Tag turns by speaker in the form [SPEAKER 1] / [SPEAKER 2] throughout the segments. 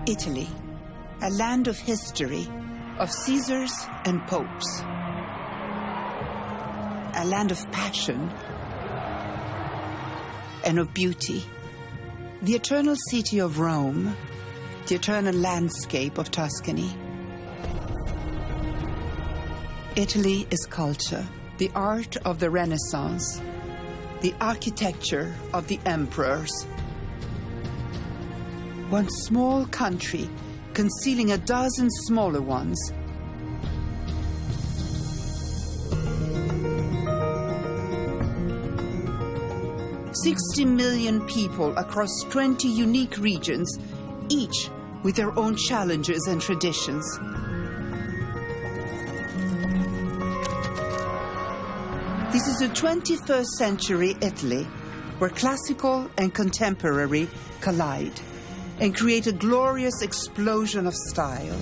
[SPEAKER 1] Italy, a land of history, of Caesars and popes. A land of passion and of beauty. The eternal city of Rome, the eternal landscape of Tuscany. Italy is culture, the art of the Renaissance, the architecture of the emperors. One small country concealing a dozen smaller ones. "60 million people across 20 unique regions, each with their own challenges and traditions. This is a 21st century Italy, where classical and contemporary collide and create a glorious explosion of style.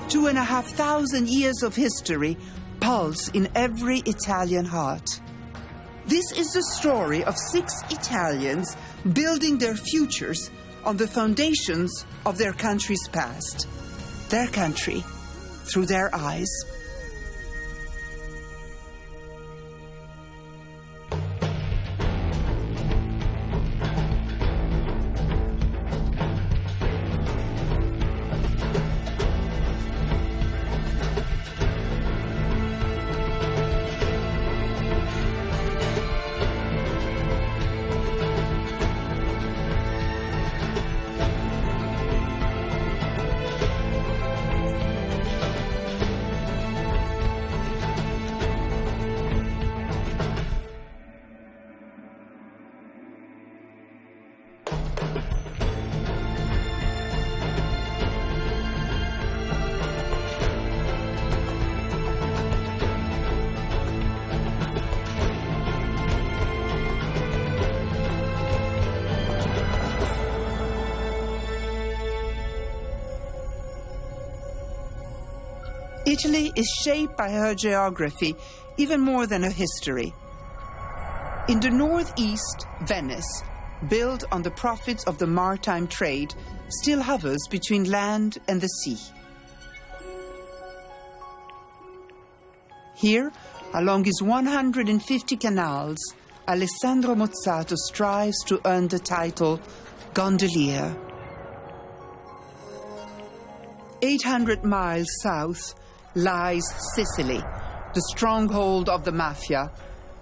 [SPEAKER 1] 2,500 years of history pulse in every Italian heart. This is the story of 6 Italians building their futures on the foundations of their country's past. Their country through their eyes. Italy is shaped by her geography even more than her history. In the northeast, Venice, built on the profits of the maritime trade, still hovers between land and the sea. Here, along his 150 canals, Alessandro Mozzato strives to earn the title gondolier. 800 miles south lies Sicily, the stronghold of the mafia,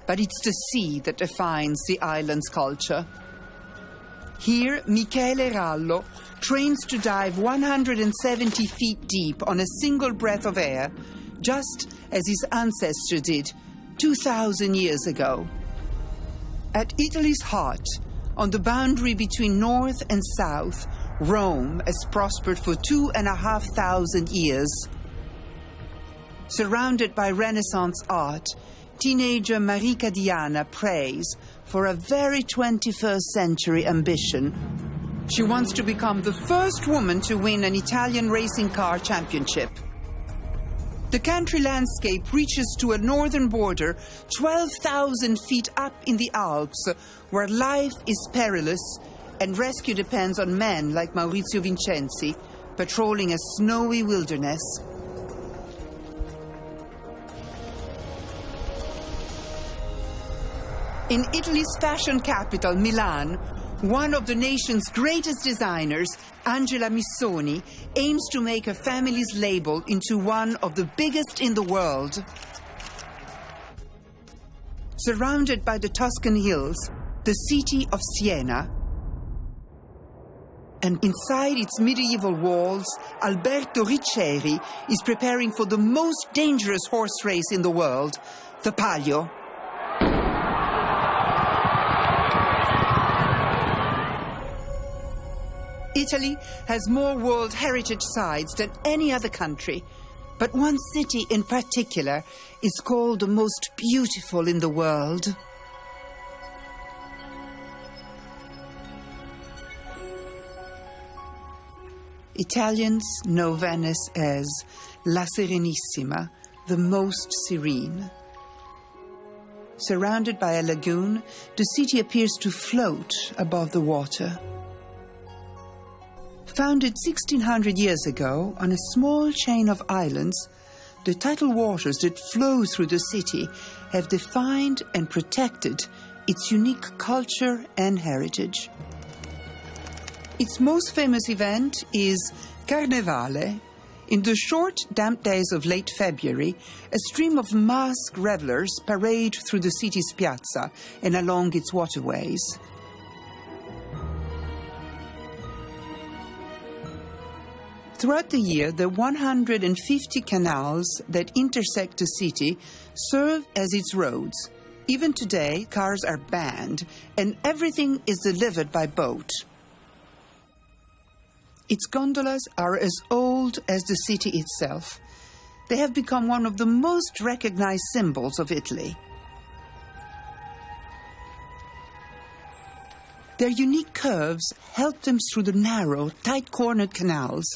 [SPEAKER 1] but it's the sea that defines the island's culture. Here, Michele Rallo trains to dive 170 feet deep on a single breath of air, just as his ancestor did 2,000 years ago. At Italy's heart, on the boundary between north and south, Rome has prospered for 2,500 years. Surrounded by Renaissance art, teenager Marica Diana prays for a very 21st century ambition. She wants to become the first woman to win an Italian racing car championship. The country landscape reaches to a northern border 12,000 feet up in the Alps, where life is perilous and rescue depends on men like Maurizio Vincenzi, patrolling a snowy wilderness. In Italy's fashion capital, Milan, one of the nation's greatest designers, Angela Missoni, aims to make her family's label into one of the biggest in the world. Surrounded by the Tuscan hills, the city of Siena, and inside its medieval walls, Alberto Riccieri is preparing for the most dangerous horse race in the world, the Palio. Italy has more World Heritage sites than any other country, but one city in particular is called the most beautiful in the world. Italians know Venice as La Serenissima, the most serene. Surrounded by a lagoon, the city appears to float above the water. Founded 1600 years ago on a small chain of islands, the tidal waters that flow through the city have defined and protected its unique culture and heritage. Its most famous event is Carnevale. In the short, damp days of late February, a stream of masked revelers parade through the city's piazza and along its waterways. Throughout the year, the 150 canals that intersect the city serve as its roads. Even today, cars are banned and everything is delivered by boat. Its gondolas are as old as the city itself. They have become one of the most recognized symbols of Italy. Their unique curves help them through the narrow, tight-cornered canals.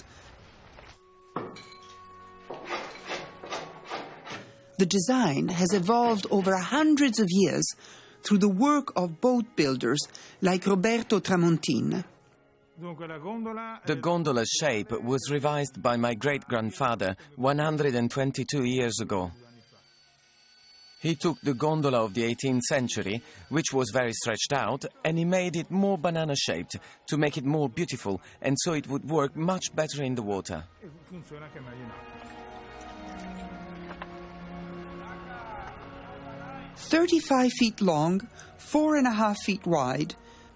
[SPEAKER 1] The design has evolved over hundreds of years through the work of boat builders like Roberto Tramontin.
[SPEAKER 2] The gondola shape was revised by my great-grandfather 122 years ago. He took the gondola of the 18th century, which was very stretched out, and he made it more banana-shaped to make it more beautiful, and so it would work much better in the water.
[SPEAKER 1] 35 feet long, 4.5 feet wide,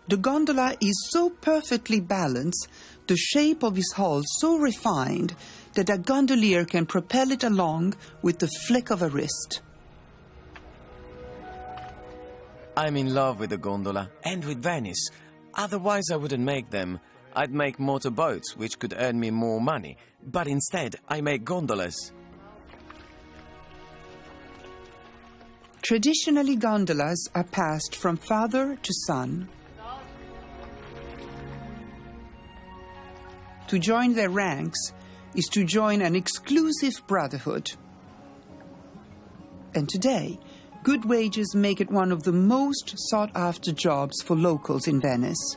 [SPEAKER 1] the gondola is so perfectly balanced, the shape of its hull so refined, that a gondolier can propel it along with the flick of a wrist.
[SPEAKER 2] I'm in love with the gondola and with Venice. Otherwise I wouldn't make them. I'd make motorboats, which could earn me more money. But instead, I make gondolas.
[SPEAKER 1] Traditionally, gondolas are passed from father to son. To join their ranks is to join an exclusive brotherhood. And today, good wages make it one of the most sought-after jobs for locals in Venice.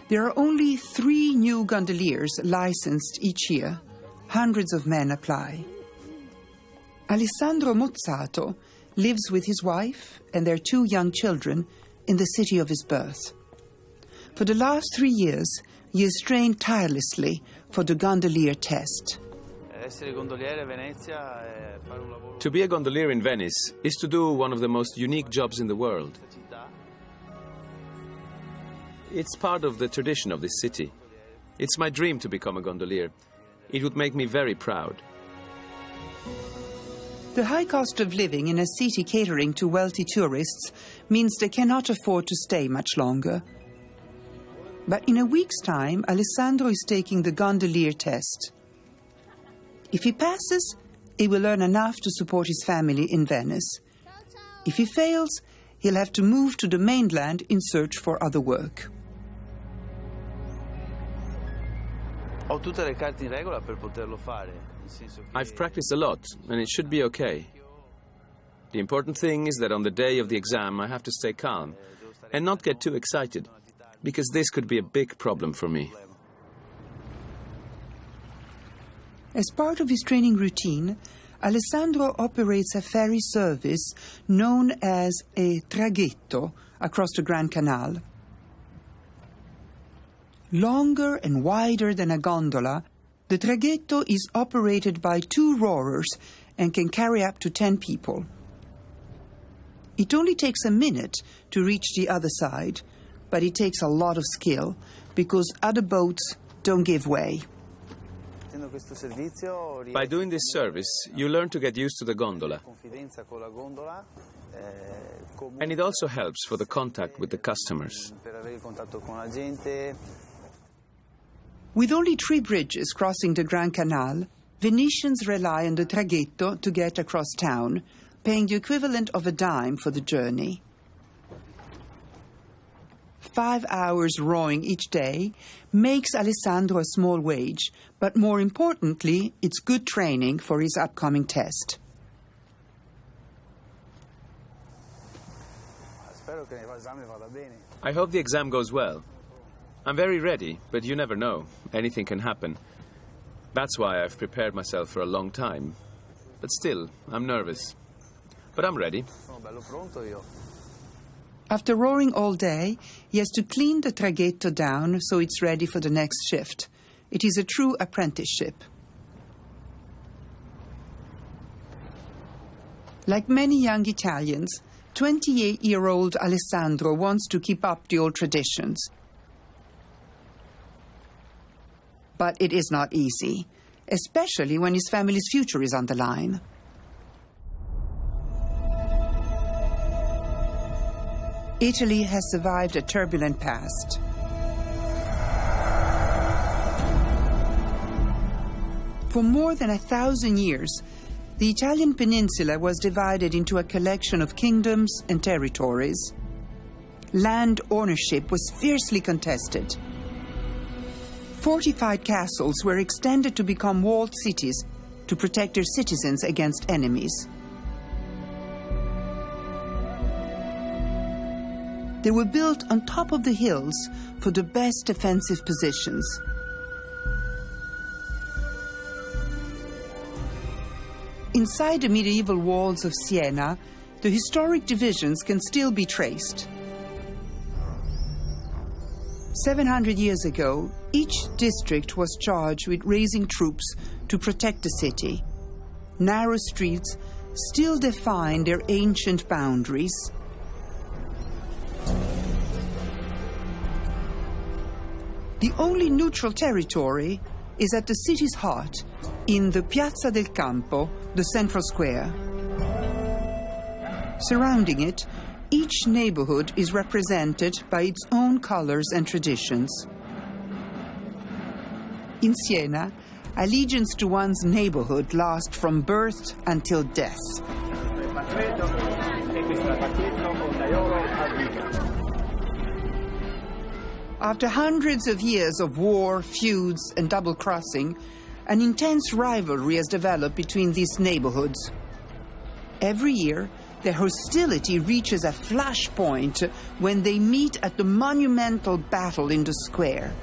[SPEAKER 1] There are only 3 new gondoliers licensed each year. Hundreds of men apply. Alessandro Mozzato lives with his wife and their 2 young children in the city of his birth. For the last 3 years, he has trained tirelessly for the gondolier test.
[SPEAKER 3] To be a gondolier in Venice is to do one of the most unique jobs in the world. It's part of the tradition of this city. It's my dream to become a gondolier. It would make me very proud.
[SPEAKER 1] The high cost of living in a city catering to wealthy tourists means they cannot afford to stay much longer. But in a week's time, Alessandro is taking the gondolier test. If he passes, he will earn enough to support his family in Venice. If he fails, he'll have to move to the mainland in search for other work.
[SPEAKER 3] I've practiced a lot, and it should be okay. The important thing is that on the day of the exam I have to stay calm and not get too excited, because this could be a big problem for me.
[SPEAKER 1] As part of his training routine, Alessandro operates a ferry service known as a traghetto across the Grand Canal. Longer and wider than a gondola, the traghetto is operated by 2 rowers and can carry up to 10 people. It only takes a minute to reach the other side, but it takes a lot of skill because other boats don't give way.
[SPEAKER 3] By doing this service, you learn to get used to the gondola. And it also helps for the contact with the customers.
[SPEAKER 1] With only 3 bridges crossing the Grand Canal, Venetians rely on the traghetto to get across town, paying the equivalent of a dime for the journey. 5 hours rowing each day makes Alessandro a small wage, but more importantly, it's good training for his upcoming test.
[SPEAKER 3] I hope the exam goes well. I'm very ready, but you never know. Anything can happen. That's why I've prepared myself for a long time. But still, I'm nervous. But I'm ready.
[SPEAKER 1] After rowing all day, he has to clean the traghetto down so it's ready for the next shift. It is a true apprenticeship. Like many young Italians, 28-year-old Alessandro wants to keep up the old traditions. But it is not easy, especially when his family's future is on the line. Italy has survived a turbulent past. For more than 1,000 years, the Italian peninsula was divided into a collection of kingdoms and territories. Land ownership was fiercely contested. Fortified castles were extended to become walled cities to protect their citizens against enemies. They were built on top of the hills for the best defensive positions. Inside the medieval walls of Siena, the historic divisions can still be traced. 700 years ago, each district was charged with raising troops to protect the city. Narrow streets still define their ancient boundaries. The only neutral territory is at the city's heart, in the Piazza del Campo, the central square. Surrounding it, each neighborhood is represented by its own colors and traditions. In Siena, allegiance to one's neighborhood lasts from birth until death. After hundreds of years of war, feuds, and double-crossing, an intense rivalry has developed between these neighborhoods. Every year, their hostility reaches a flashpoint when they meet at the monumental battle in the square,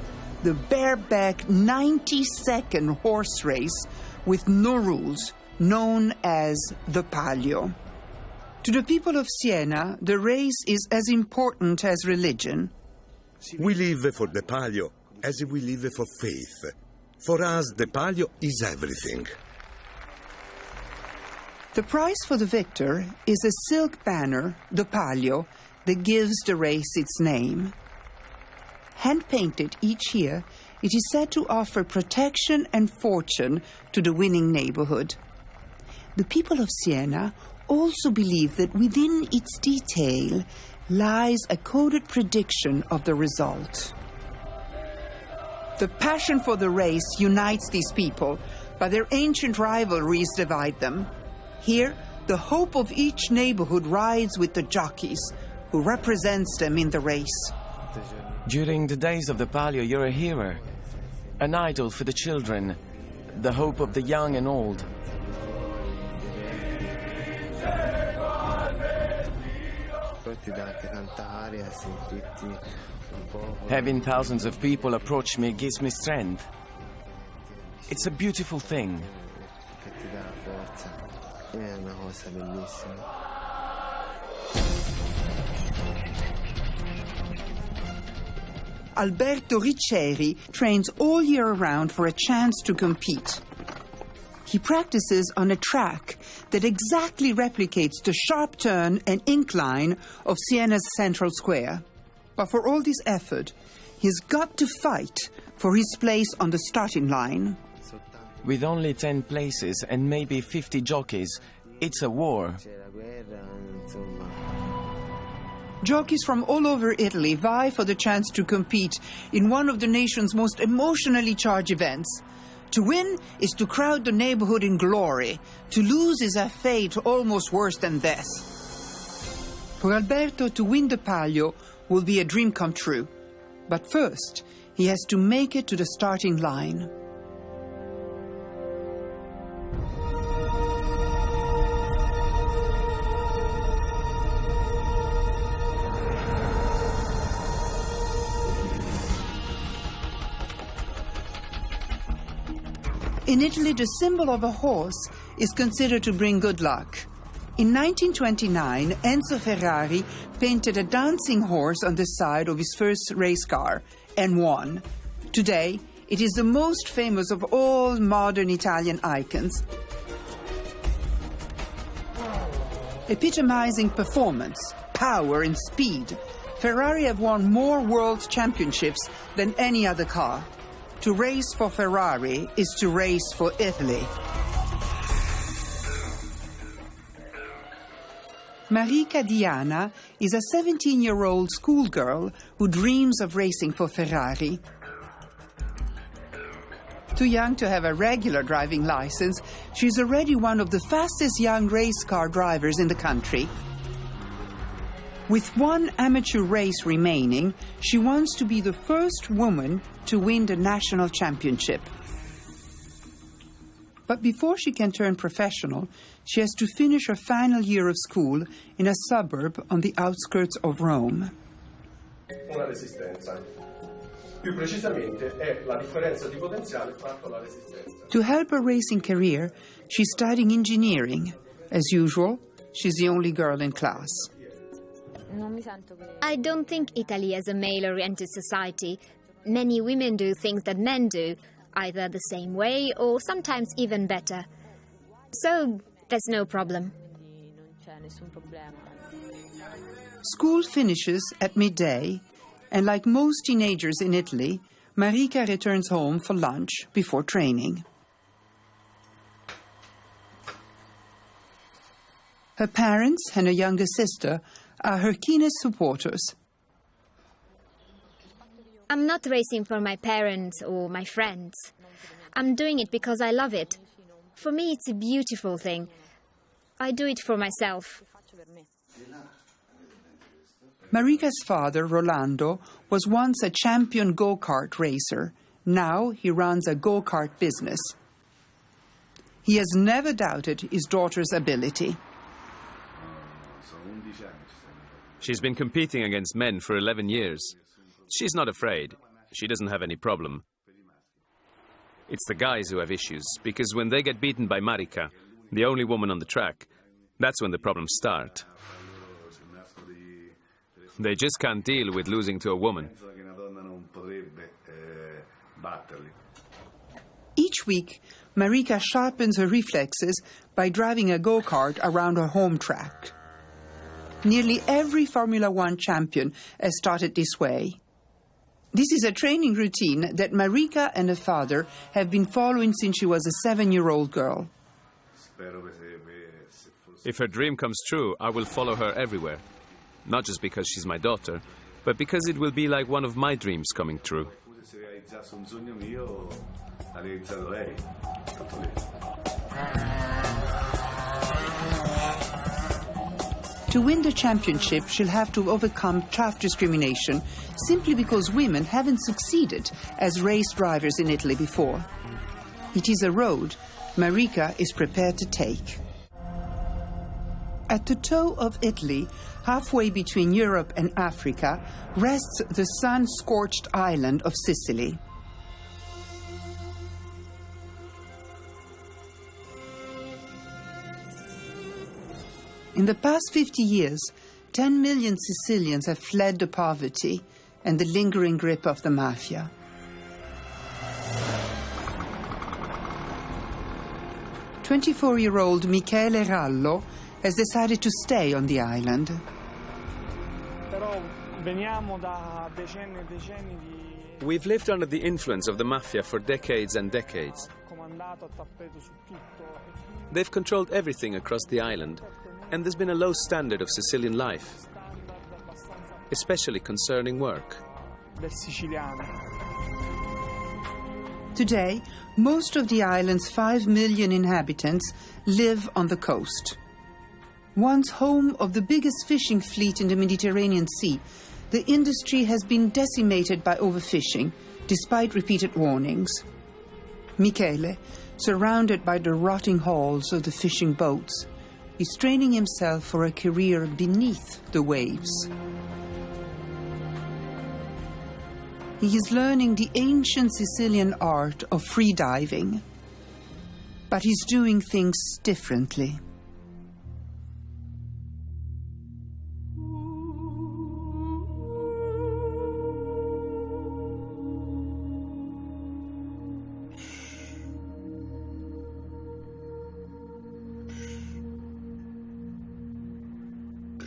[SPEAKER 1] the bareback 90-second horse race with no rules, known as the Palio. To the people of Siena, the race is as important as religion.
[SPEAKER 4] We live for the Palio as we live for faith. For us, the Palio is everything.
[SPEAKER 1] The prize for the victor is a silk banner, the Palio, that gives the race its name. Hand-painted each year, it is said to offer protection and fortune to the winning neighborhood. The people of Siena also believe that within its detail lies a coded prediction of the result. The passion for the race unites these people, but their ancient rivalries divide them. Here, the hope of each neighborhood rides with the jockeys, who represents them in the race.
[SPEAKER 2] During the days of the Palio, you're a hero, an idol for the children, the hope of the young and old. Having thousands of people approach me gives me strength. It's a beautiful thing.
[SPEAKER 1] Alberto Riccieri trains all year round for a chance to compete. He practices on a track that exactly replicates the sharp turn and incline of Siena's central square. But for all this effort, he's got to fight for his place on the starting line.
[SPEAKER 2] With only 10 places and maybe 50 jockeys, it's a war.
[SPEAKER 1] Jockeys from all over Italy vie for the chance to compete in one of the nation's most emotionally charged events. To win is to crowd the neighborhood in glory. To lose is a fate almost worse than death. For Alberto, to win the Palio will be a dream come true. But first, he has to make it to the starting line. In Italy, the symbol of a horse is considered to bring good luck. In 1929, Enzo Ferrari painted a dancing horse on the side of his first race car and won. Today, it is the most famous of all modern Italian icons. Epitomizing performance, power and speed, Ferrari have won more world championships than any other car. To race for Ferrari is to race for Italy. Marika Diana is a 17-year-old schoolgirl who dreams of racing for Ferrari. Too young to have a regular driving license, she's already one of the fastest young race car drivers in the country. With one amateur race remaining, she wants to be the first woman to win the national championship. But before she can turn professional, she has to finish her final year of school in a suburb on the outskirts of Rome.
[SPEAKER 5] Una resistenza. Più precisamente è la differenza di potenziale fatto alla resistenza.
[SPEAKER 1] To help her racing career, she's studying engineering. As usual, she's the only girl in class.
[SPEAKER 6] I don't think Italy is a male-oriented society. Many women do things that men do, either the same way or sometimes even better. So there's no problem.
[SPEAKER 1] School finishes at midday, and like most teenagers in Italy, Marika returns home for lunch before training. Her parents and her younger sister are her keenest supporters.
[SPEAKER 6] I'm not racing for my parents or my friends. I'm doing it because I love it. For me, it's a beautiful thing. I do it for myself.
[SPEAKER 1] Marika's father, Rolando, was once a champion go-kart racer. Now he runs a go-kart business. He has never doubted his daughter's ability.
[SPEAKER 3] She's been competing against men for 11 years. She's not afraid. She doesn't have any problem. It's the guys who have issues, because when they get beaten by Marika, the only woman on the track, that's when the problems start. They just can't deal with losing to a woman.
[SPEAKER 1] Each week, Marika sharpens her reflexes by driving a go-kart around her home track. Nearly every Formula One champion has started this way. This is a training routine that Marika and her father have been following since she was a 7-year-old girl.
[SPEAKER 3] If her dream comes true, I will follow her everywhere. Not just because she's my daughter, but because it will be like one of my dreams coming true.
[SPEAKER 1] To win the championship, she'll have to overcome tough discrimination simply because women haven't succeeded as race drivers in Italy before. It is a road Marika is prepared to take. At the toe of Italy, halfway between Europe and Africa, rests the sun-scorched island of Sicily. In the past 50 years, 10 million Sicilians have fled the poverty and the lingering grip of the mafia. "24-year-old Michele Rallo has decided to stay on the island.
[SPEAKER 3] We've lived under the influence of the mafia for decades and decades. They've controlled everything across the island, and there's been a low standard of Sicilian life, especially concerning work.
[SPEAKER 1] Today, most of the island's 5 million inhabitants live on the coast. Once home of the biggest fishing fleet in the Mediterranean Sea, the industry has been decimated by overfishing, despite repeated warnings. Michele, surrounded by the rotting hulls of the fishing boats, is training himself for a career beneath the waves. He is learning the ancient Sicilian art of free diving. But he's doing things differently.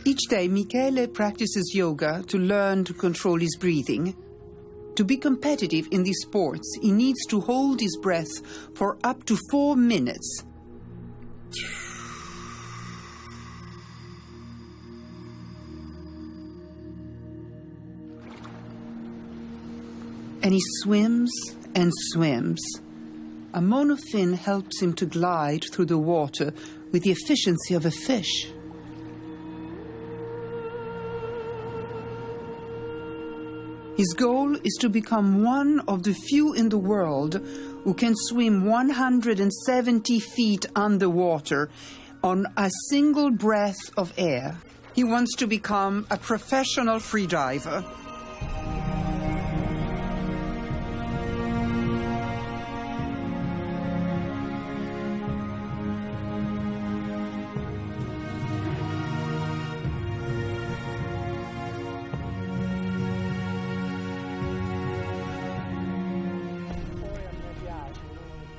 [SPEAKER 1] Each day, Michele practices yoga to learn to control his breathing. To be competitive in these sports, he needs to hold his breath for up to 4 minutes. And he swims and swims. A monofin helps him to glide through the water with the efficiency of a fish. His goal is to become one of the few in the world who can swim 170 feet underwater on a single breath of air. He wants to become a professional freediver.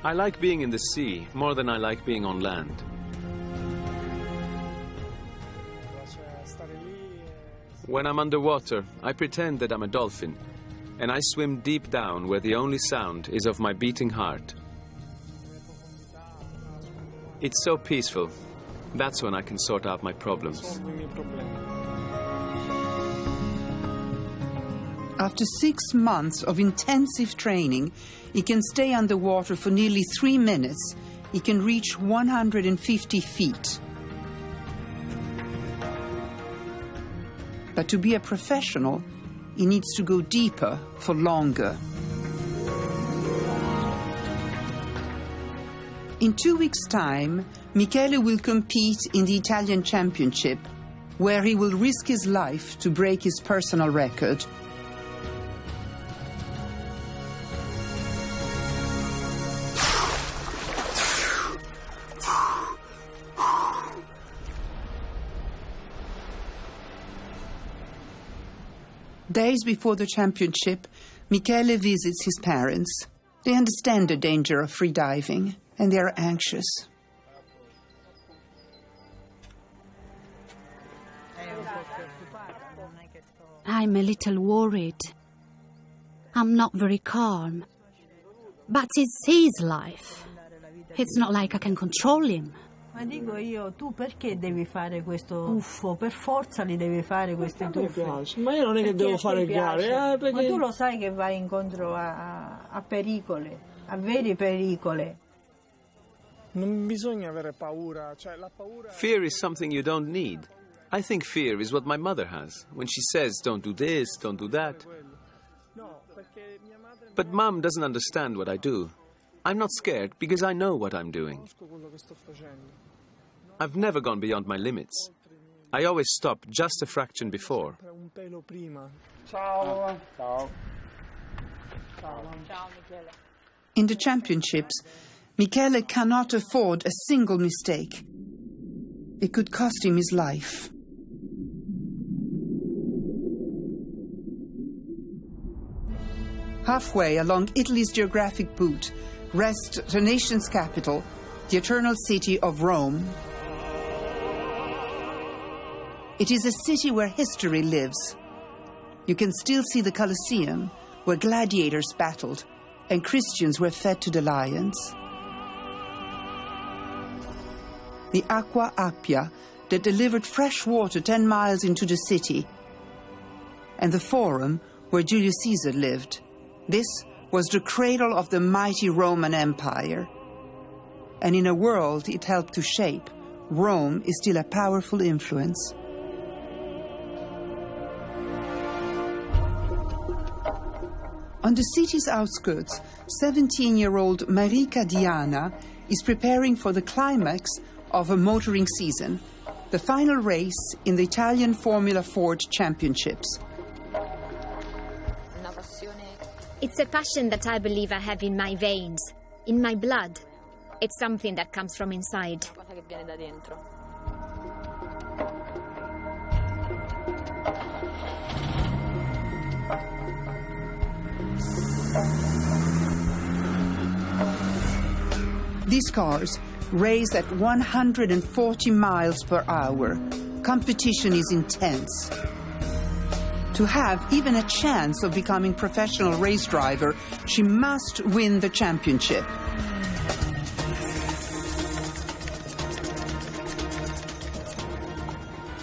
[SPEAKER 3] I like being in the sea more than I like being on land. When I'm underwater, I pretend that I'm a dolphin, and I swim deep down where the only sound is of my beating heart. It's so peaceful. That's when I can sort out my problems.
[SPEAKER 1] After 6 months of intensive training, he can stay underwater for nearly 3 minutes. He can reach 150 feet. But to be a professional, he needs to go deeper for longer. In 2 weeks' time, Michele will compete in the Italian Championship, where he will risk his life to break his personal record. Days before the championship, Michele visits his parents. They understand the danger of freediving, and they are anxious.
[SPEAKER 7] I'm a little worried. I'm not very calm. But it's his life. It's not like I can control him.
[SPEAKER 8] Ma dico io, tu perché devi fare questo tuffo? Per forza li devi fare questi tuffi?
[SPEAKER 9] Ma io non è che devo fare gare, perché...
[SPEAKER 8] Ma tu lo sai che vai incontro a pericoli, a veri pericoli.
[SPEAKER 9] Non bisogna avere paura, cioè la paura...
[SPEAKER 3] Fear is something you don't need. I think fear is what my mother has when she says, don't do this, don't do that. But Mom doesn't understand what I do. I'm not scared because I know what I'm doing. I've never gone beyond my limits. I always stop just a fraction before.
[SPEAKER 1] In the championships, Michele cannot afford a single mistake. It could cost him his life. Halfway along Italy's geographic boot rests the nation's capital, the eternal city of Rome. It is a city where history lives. You can still see the Colosseum, where gladiators battled and Christians were fed to the lions. The Acqua Appia that delivered fresh water 10 miles into the city. And the Forum, where Julius Caesar lived. This was the cradle of the mighty Roman Empire. And in a world it helped to shape, Rome is still a powerful influence. On the city's outskirts, 17-year-old Marica Diana is preparing for the climax of a motoring season, the final race in the Italian Formula Ford Championships.
[SPEAKER 6] It's a passion that I believe I have in my veins, in my blood. It's something that comes from inside.
[SPEAKER 1] These cars race at 140 miles per hour. Competition is intense. To have even a chance of becoming professional race driver, she must win the championship.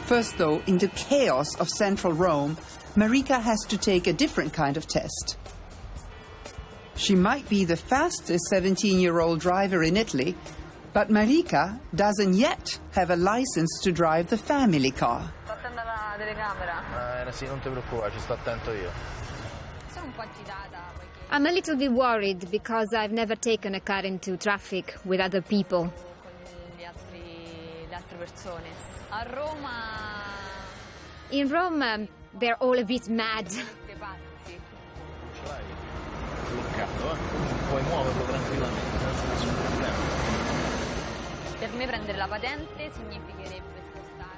[SPEAKER 1] First, though, in the chaos of central Rome, Marika has to take a different kind of test. She might be the fastest 17-year-old driver in Italy, but Marika doesn't yet have a license to drive the family car.
[SPEAKER 6] I'm a little bit worried because I've never taken a car into traffic with other people. In Rome, they're all a bit mad.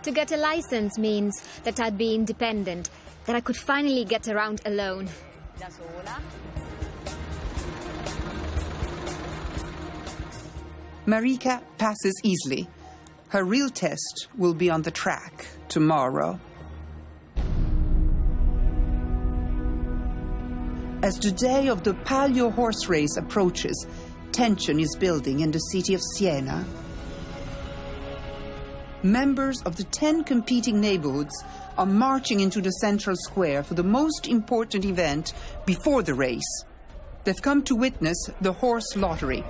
[SPEAKER 6] To get a license means that I'd be independent, that I could finally get around alone.
[SPEAKER 1] Marika passes easily. Her real test will be on the track tomorrow. As the day of the Palio horse race approaches, tension is building in the city of Siena. Members of the 10 competing neighborhoods are marching into the central square for the most important event before the race. They've come to witness the horse lottery.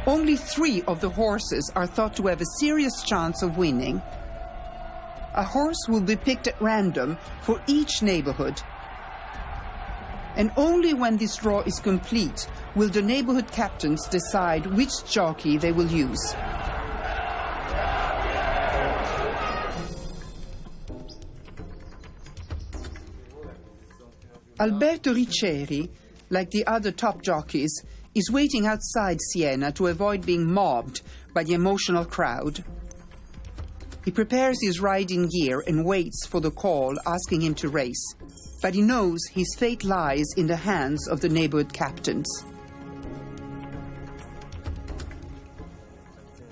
[SPEAKER 1] Only 3 of the horses are thought to have a serious chance of winning. A horse will be picked at random for each neighborhood. And only when this draw is complete will the neighborhood captains decide which jockey they will use. Alberto Riccieri, like the other top jockeys, is waiting outside Siena to avoid being mobbed by the emotional crowd. He prepares his riding gear and waits for the call asking him to race. But he knows his fate lies in the hands of the neighborhood captains.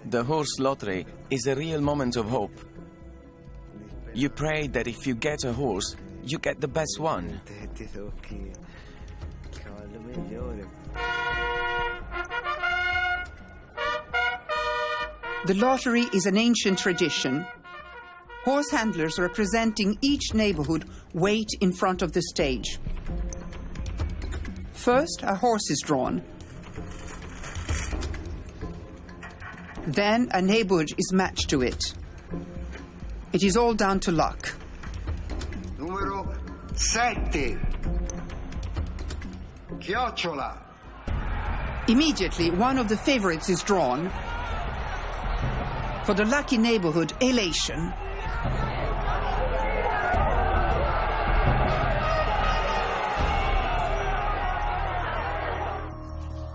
[SPEAKER 2] The horse lottery is a real moment of hope. You pray that if you get a horse, you get the best one.
[SPEAKER 1] The lottery is an ancient tradition. Horse handlers representing each neighborhood wait in front of the stage. First, a horse is drawn. Then a neighborhood is matched to it. It is all down to luck.
[SPEAKER 10] Numero 7. Chiocciola.
[SPEAKER 1] Immediately, one of the favorites is drawn. For the lucky neighborhood, elation.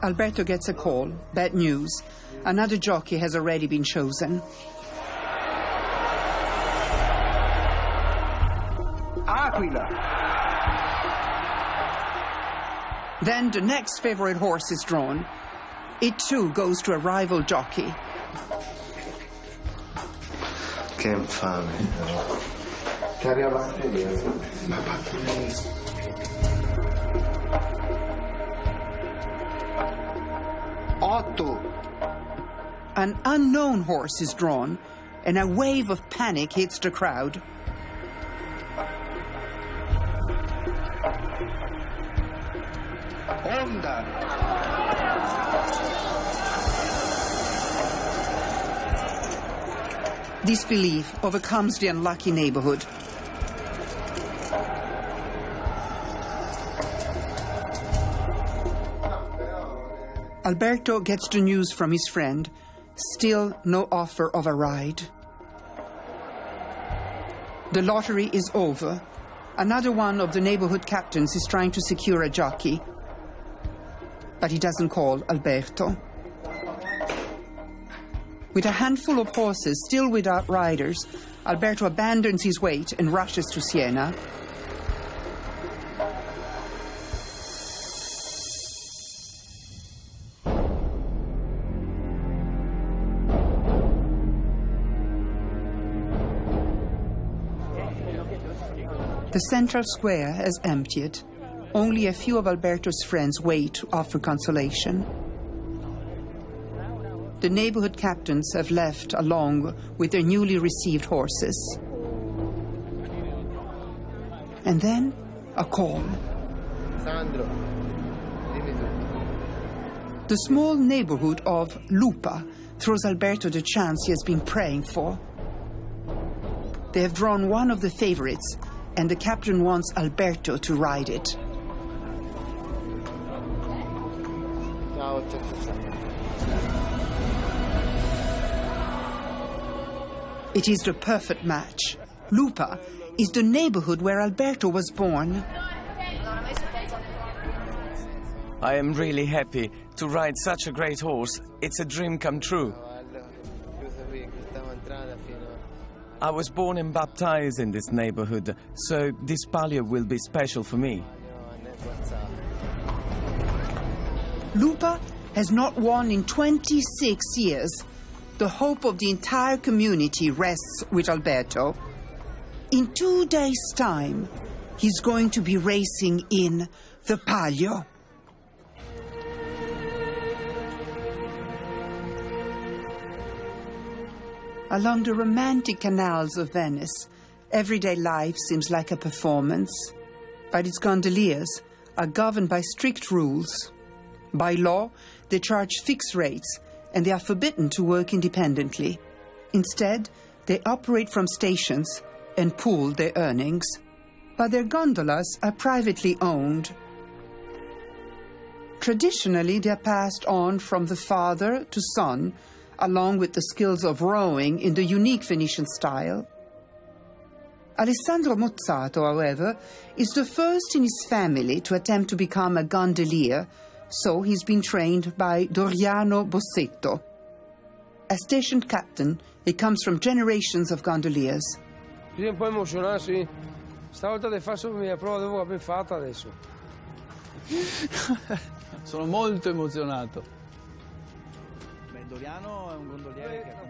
[SPEAKER 1] Alberto gets a call. Bad news. Another jockey has already been chosen.
[SPEAKER 10] Aquila.
[SPEAKER 1] Then the next favorite horse is drawn. It too goes to a rival jockey.
[SPEAKER 10] Che infame. Carria batteria. Ma batteria. Otto.
[SPEAKER 1] An unknown horse is drawn, and a wave of panic hits the crowd.
[SPEAKER 10] Onda.
[SPEAKER 1] Disbelief overcomes the unlucky neighborhood. Alberto gets the news from his friend. Still no offer of a ride. The lottery is over. Another one of the neighborhood captains is trying to secure a jockey. but he doesn't call Alberto. With a handful of horses still without riders, Alberto abandons his weight and rushes to Siena. The central square has emptied. Only a few of Alberto's friends wait to offer consolation. The neighborhood captains have left along with their newly received horses. And then a call.
[SPEAKER 10] Sandro, dimmi tu.
[SPEAKER 1] The small neighborhood of Lupa throws Alberto the chance he has been praying for. They have drawn one of the favorites, and the captain wants Alberto to ride it. It is the perfect match. Lupa is the neighborhood where Alberto was born.
[SPEAKER 2] I am really happy to ride such a great horse. It's a dream come true. I was born and baptized in this neighborhood, so this palio will be special for me.
[SPEAKER 1] Lupa has not won in 26 years. The hope of the entire community rests with Alberto. In 2 days' time, he's going to be racing in the palio. Along the romantic canals of Venice, everyday life seems like a performance. But its gondoliers are governed by strict rules. By law, they charge fixed rates, and they are forbidden to work independently. Instead, they operate from stations and pool their earnings. But their gondolas are privately owned. Traditionally, they are passed on from the father to son, along with the skills of rowing in the unique Venetian style. Alessandro Mozzato, however, is the first in his family to attempt to become a gondolier, so he's been trained by Doriano Bossetto. A stationed captain, he comes from generations of gondoliers.
[SPEAKER 9] Sì, un po' emozionato, sì. Stavolta devo fare solo la mia prova, devo aver fatta adesso.
[SPEAKER 11] Sono molto emozionato.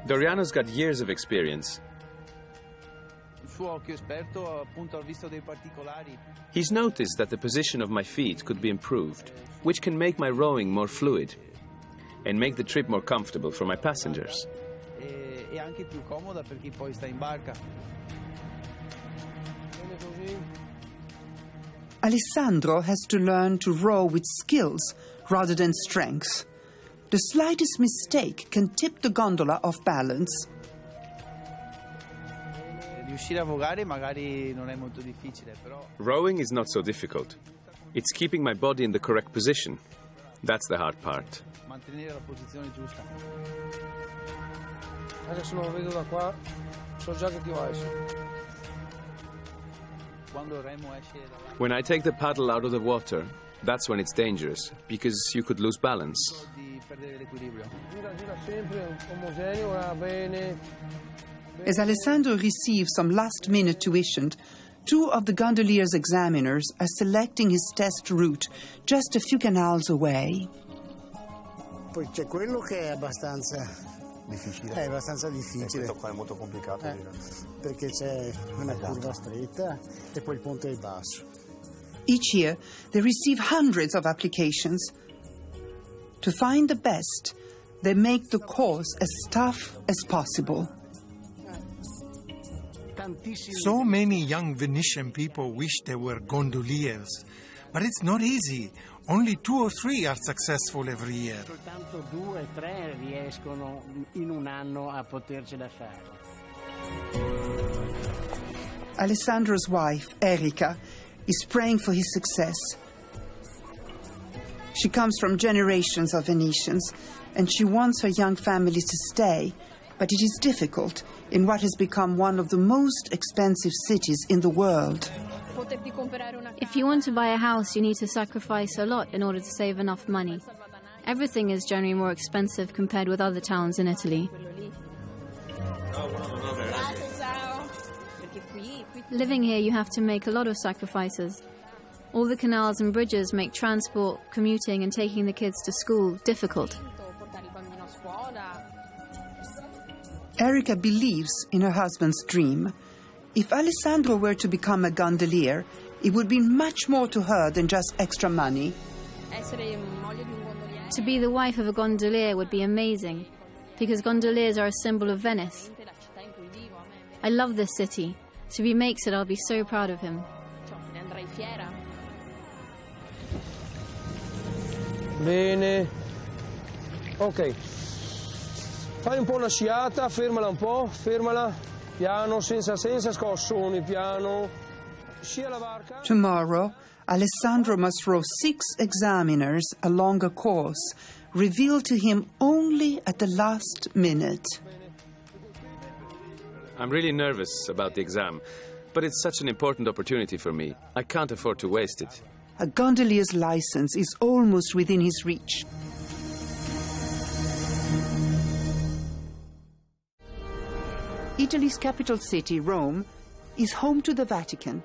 [SPEAKER 3] Doriano's got years of experience. He's noticed that the position of my feet could be improved, which can make my rowing more fluid and make the trip more comfortable for my passengers.
[SPEAKER 11] E anche più comoda per chi poi sta in barca.
[SPEAKER 1] Alessandro has to learn to row with skills rather than strength. The slightest mistake can tip the gondola off balance.
[SPEAKER 11] Riuscire a vogare magari non è molto difficile, però.
[SPEAKER 3] Rowing is not so difficult. It's keeping my body in the correct position. That's the hard part.
[SPEAKER 11] Mantenere la posizione giusta.
[SPEAKER 9] Adesso non lo vedo da qua, so già che ti vai su.
[SPEAKER 11] Quando il remo esce dalla...
[SPEAKER 3] When I take the paddle out of the water, that's when it's dangerous, because you could lose balance.
[SPEAKER 9] Gira sempre, omogeneo, va bene.
[SPEAKER 1] As Alessandro receives some last-minute tuition, two of the gondolier's examiners are selecting his test route just a few canals away.
[SPEAKER 10] Poi c'è quello che è abbastanza difficile. È abbastanza difficile. Questo qua è molto complicato. Perché c'è una curva stretta e poi il ponte è basso.
[SPEAKER 1] Each year, they receive hundreds of applications. To find the best, they make the course as tough as possible.
[SPEAKER 12] So many young Venetian people wish they were gondoliers, but it's not easy. Only 2 or 3 are successful every year.
[SPEAKER 13] Soltanto 2 o 3 riescono in un anno a potercela fare.
[SPEAKER 1] Alessandro's wife, Erika, is praying for his success. She comes from generations of Venetians, and she wants her young family to stay, but it is difficult in what has become one of the most expensive cities in the world.
[SPEAKER 14] If you want to buy a house, you need to sacrifice a lot in order to save enough money. Everything is generally more expensive compared with other towns in Italy. Living here, you have to make a lot of sacrifices. All the canals and bridges make transport, commuting and taking the kids to school difficult.
[SPEAKER 1] Erika believes in her husband's dream. If Alessandro were to become a gondolier, it would be much more to her than just extra money.
[SPEAKER 14] To be the wife of a gondolier would be amazing, because gondoliers are a symbol of Venice. I love this city. So if he makes it, I'll be so proud of him.
[SPEAKER 9] Bene. Ok. Fai un po' una sciata, fermala un po', fermala. Piano, senza scossoni, piano. Scia la barca.
[SPEAKER 1] Tomorrow, Alessandro must row 6 examiners along a course revealed to him only at the last minute.
[SPEAKER 3] I'm really nervous about the exam, but it's such an important opportunity for me. I can't afford to waste it.
[SPEAKER 1] A gondolier's license is almost within his reach. Italy's capital city, Rome, is home to the Vatican.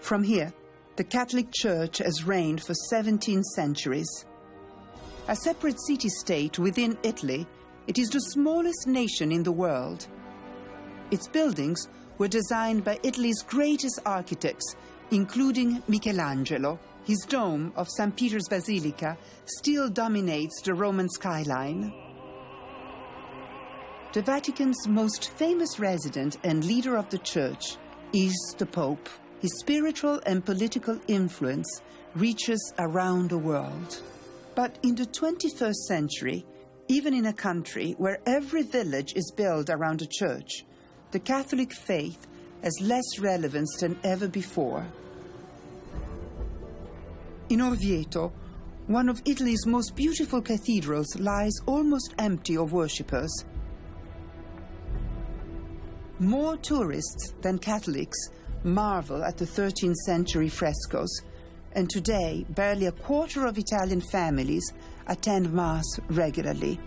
[SPEAKER 1] From here, the Catholic Church has reigned for 17 centuries. A separate city-state within Italy, it is the smallest nation in the world. Its buildings were designed by Italy's greatest architects, including Michelangelo. His dome of St. Peter's Basilica still dominates the Roman skyline. The Vatican's most famous resident and leader of the Church is the Pope. His spiritual and political influence reaches around the world. But in the 21st century, even in a country where every village is built around a church, the Catholic faith has less relevance than ever before. In Orvieto, one of Italy's most beautiful cathedrals lies almost empty of worshippers. More tourists than Catholics marvel at the 13th century frescoes, and today barely a quarter of Italian families attend Mass regularly.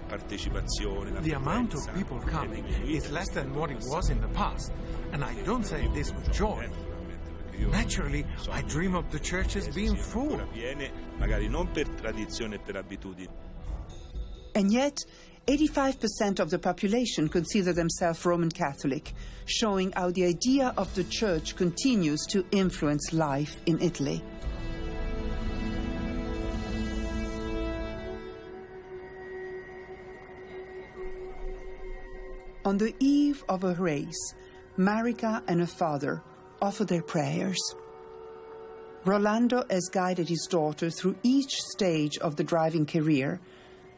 [SPEAKER 12] The amount of people coming is less than what it was in the past, and I don't say this with joy. Naturally, I dream of the churches being full.
[SPEAKER 1] And yet, 85% of the population consider themselves Roman Catholic, showing how the idea of the church continues to influence life in Italy. On the eve of a race, Marica and her father offer their prayers. Rolando has guided his daughter through each stage of the driving career,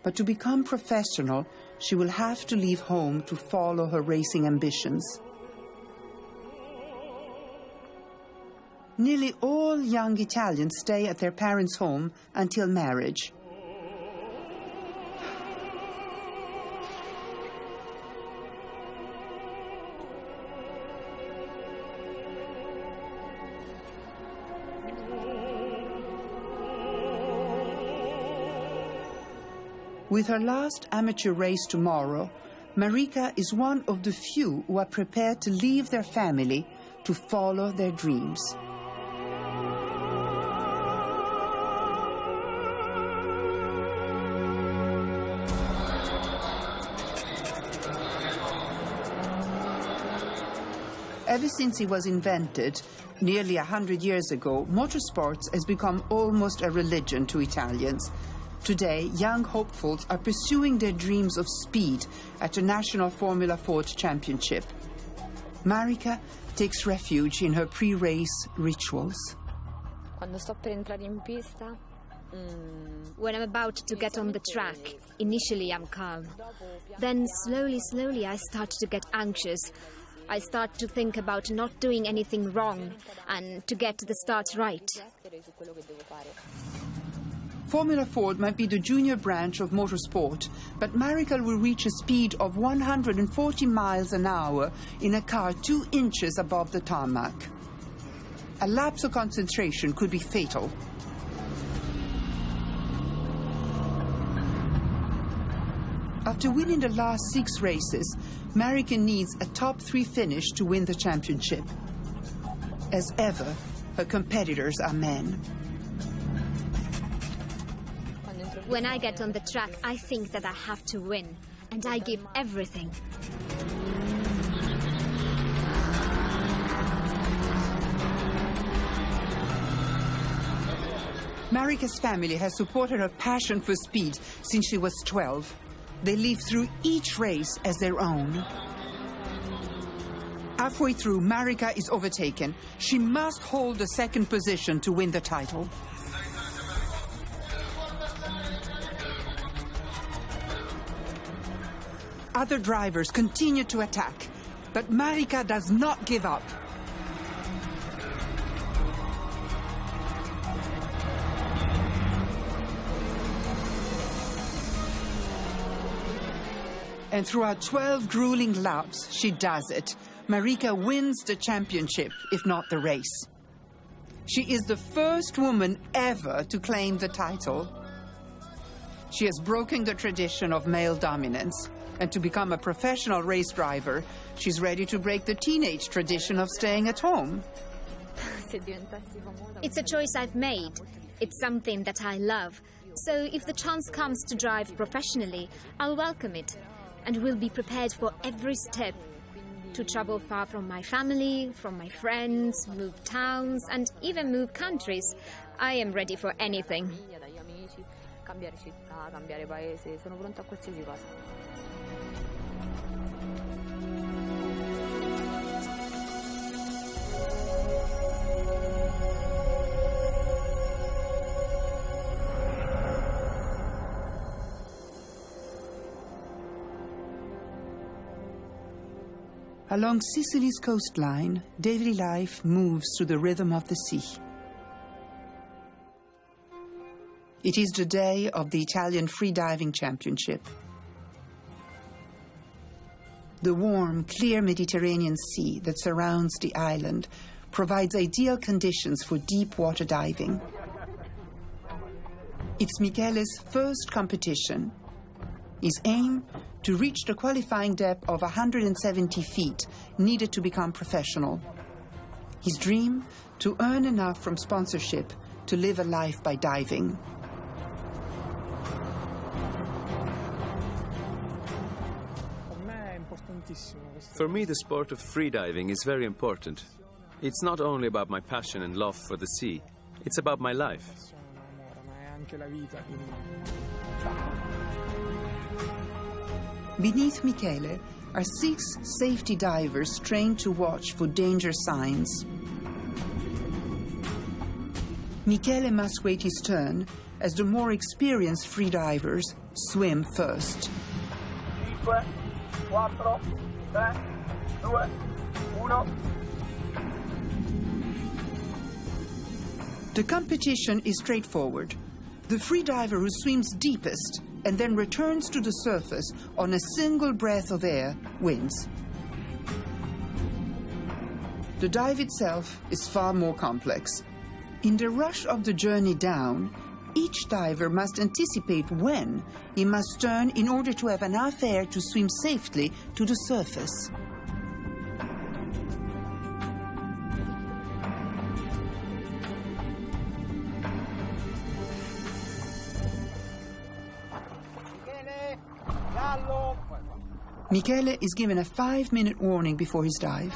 [SPEAKER 1] but to become professional, she will have to leave home to follow her racing ambitions. Nearly all young Italians stay at their parents' home until marriage. With her last amateur race tomorrow, Marica is one of the few who are prepared to leave their family to follow their dreams. Ever since it was invented, nearly 100 years ago, motorsports has become almost a religion to Italians. Today, young hopefuls are pursuing their dreams of speed at the National Formula Ford Championship. Marica takes refuge in her pre-race rituals.
[SPEAKER 6] When I'm about to get on the track, initially I'm calm. Then slowly I start to get anxious. I start to think about not doing anything wrong and to get the start right.
[SPEAKER 1] Formula Ford might be the junior branch of motorsport, but Marica will reach a speed of 140 miles an hour in a car 2 inches above the tarmac. A lapse of concentration could be fatal. After winning the last 6 races, Marika needs a top 3 finish to win the championship. As ever, her competitors are men.
[SPEAKER 6] When I get on the track, I think that I have to win, and I give everything.
[SPEAKER 1] Marika's family has supported her passion for speed since she was 12. They live through each race as their own. Halfway through, Marika is overtaken. She must hold the 2nd position to win the title. Other drivers continue to attack, but Marika does not give up. And throughout 12 grueling laps, she does it. Marika wins the championship, if not the race. She is the first woman ever to claim the title. She has broken the tradition of male dominance. And to become a professional race driver, she's ready to break the teenage tradition of staying at home.
[SPEAKER 6] It's a choice I've made. It's something that I love. So if the chance comes to drive professionally, I'll welcome it. And will be prepared for every step. To travel far from my family, from my friends, move towns, and even move countries. I am ready for anything.
[SPEAKER 1] Along Sicily's coastline, daily life moves through the rhythm of the sea. It is the day of the Italian freediving championship. The warm, clear Mediterranean Sea that surrounds the island provides ideal conditions for deep water diving. It's Michele's first competition. His aim? To reach the qualifying depth of 170 feet needed to become professional. His dream? To earn enough from sponsorship to live a life by diving.
[SPEAKER 3] For me, the sport of freediving is very important. It's not only about my passion and love for the sea, it's about my life.
[SPEAKER 1] Beneath Michele are 6 safety divers trained to watch for danger signs. Michele must wait his turn as the more experienced freedivers swim first.
[SPEAKER 15] 5, 4, 3, 2, 1.
[SPEAKER 1] The competition is straightforward. The freediver who swims deepest and then returns to the surface on a single breath of air wins. The dive itself is far more complex. In the rush of the journey down, each diver must anticipate when he must turn in order to have enough air to swim safely to the surface. Michele is given a 5-minute warning before his dive.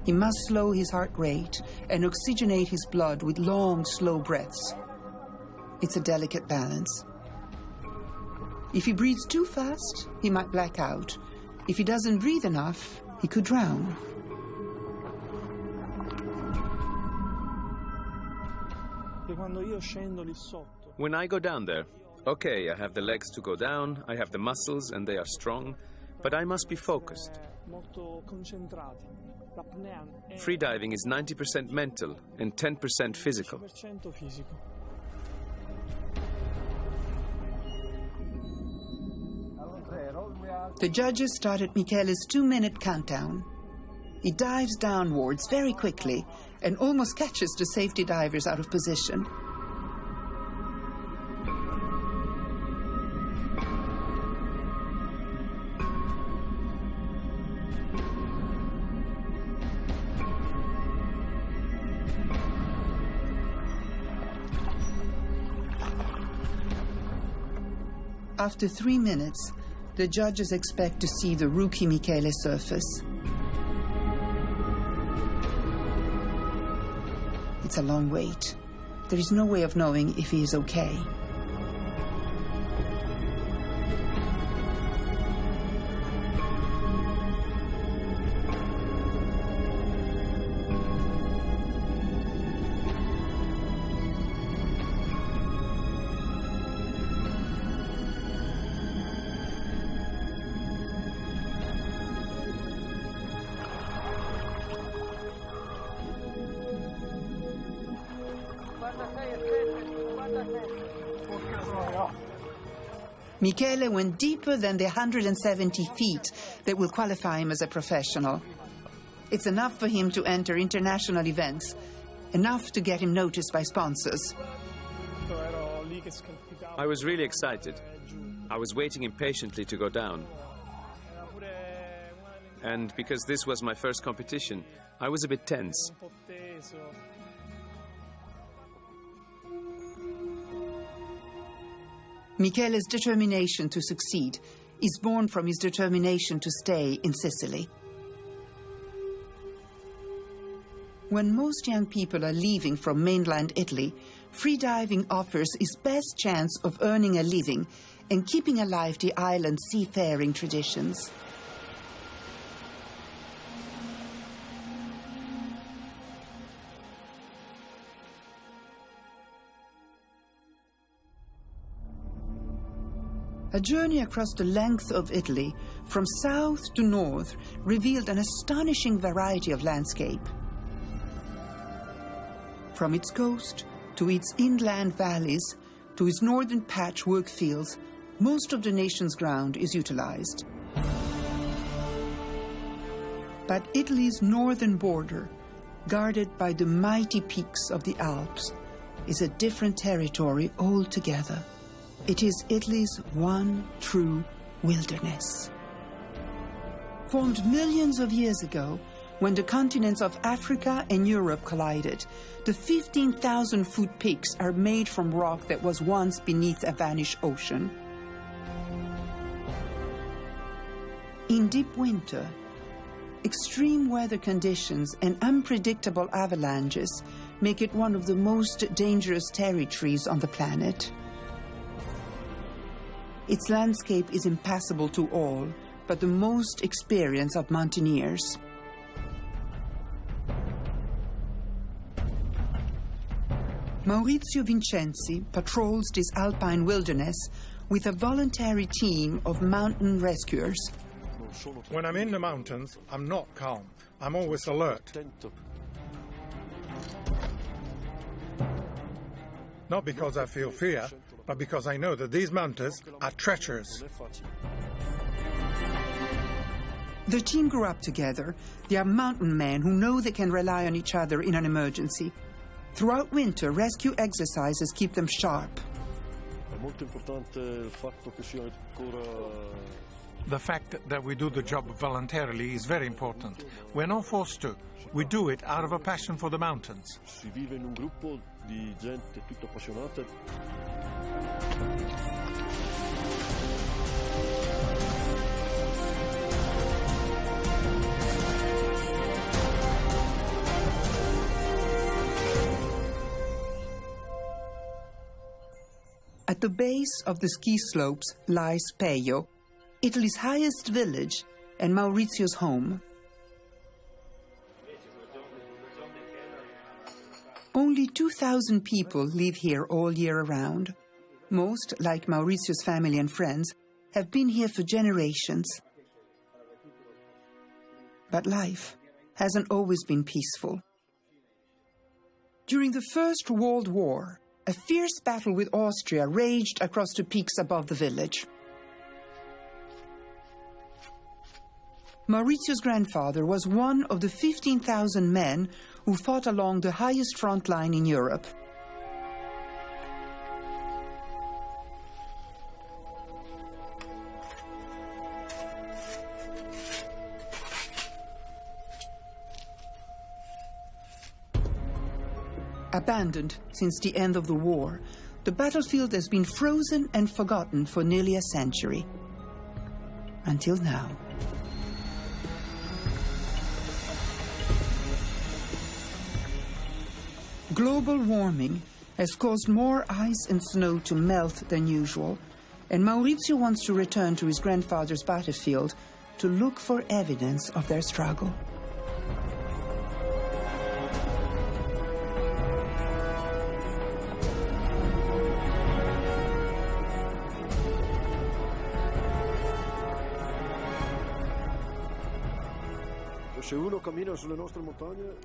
[SPEAKER 1] He must slow his heart rate and oxygenate his blood with long, slow breaths. It's a delicate balance. If he breathes too fast, he might black out. If he doesn't breathe enough, he could drown.
[SPEAKER 3] When I go down there, okay, I have the legs to go down, I have the muscles and they are strong, but I must be focused. Freediving is 90% mental and 10% physical.
[SPEAKER 1] The judges started Michele's 2-minute countdown. He dives downwards very quickly and almost catches the safety divers out of position. After 3 minutes, the judges expect to see the rookie Michele surface. It's a long wait. There is no way of knowing if he is okay. Michele went deeper than the 170 feet that will qualify him as a professional. It's enough for him to enter international events, enough to get him noticed by sponsors.
[SPEAKER 3] I was really excited. I was waiting impatiently to go down. And because this was my first competition, I was a bit tense.
[SPEAKER 1] Michele's determination to succeed is born from his determination to stay in Sicily. When most young people are leaving from mainland Italy, freediving offers his best chance of earning a living and keeping alive the island's seafaring traditions. A journey across the length of Italy, from south to north, revealed an astonishing variety of landscape. From its coast to its inland valleys to its northern patchwork fields, most of the nation's ground is utilized. But Italy's northern border, guarded by the mighty peaks of the Alps, is a different territory altogether. It is Italy's one true wilderness. Formed millions of years ago, when the continents of Africa and Europe collided, the 15,000-foot peaks are made from rock that was once beneath a vanished ocean. In deep winter, extreme weather conditions and unpredictable avalanches make it one of the most dangerous territories on the planet. Its landscape is impassable to all, but the most experienced of mountaineers. Maurizio Vincenzi patrols this alpine wilderness with a voluntary team of mountain rescuers.
[SPEAKER 12] When I'm in the mountains, I'm not calm. I'm always alert. Not because I feel fear, but because I know that these mountains are treacherous.
[SPEAKER 1] The team grew up together. They are mountain men who know they can rely on each other in an emergency. Throughout winter, rescue exercises keep them sharp.
[SPEAKER 12] The fact that we do the job voluntarily is very important. We're not forced to. We do it out of a passion for the mountains.
[SPEAKER 1] At the base of the ski slopes lies Peio, Italy's highest village and Maurizio's home. Only 2,000 people live here all year round. Most, like Maurizio's family and friends, have been here for generations. But life hasn't always been peaceful. During the First World War, a fierce battle with Austria raged across the peaks above the village. Maurizio's grandfather was one of the 15,000 men who fought along the highest front line in Europe. Abandoned since the end of the war, the battlefield has been frozen and forgotten for nearly a century. Until now. Global warming has caused more ice and snow to melt than usual, and Maurizio wants to return to his grandfather's battlefield to look for evidence of their struggle.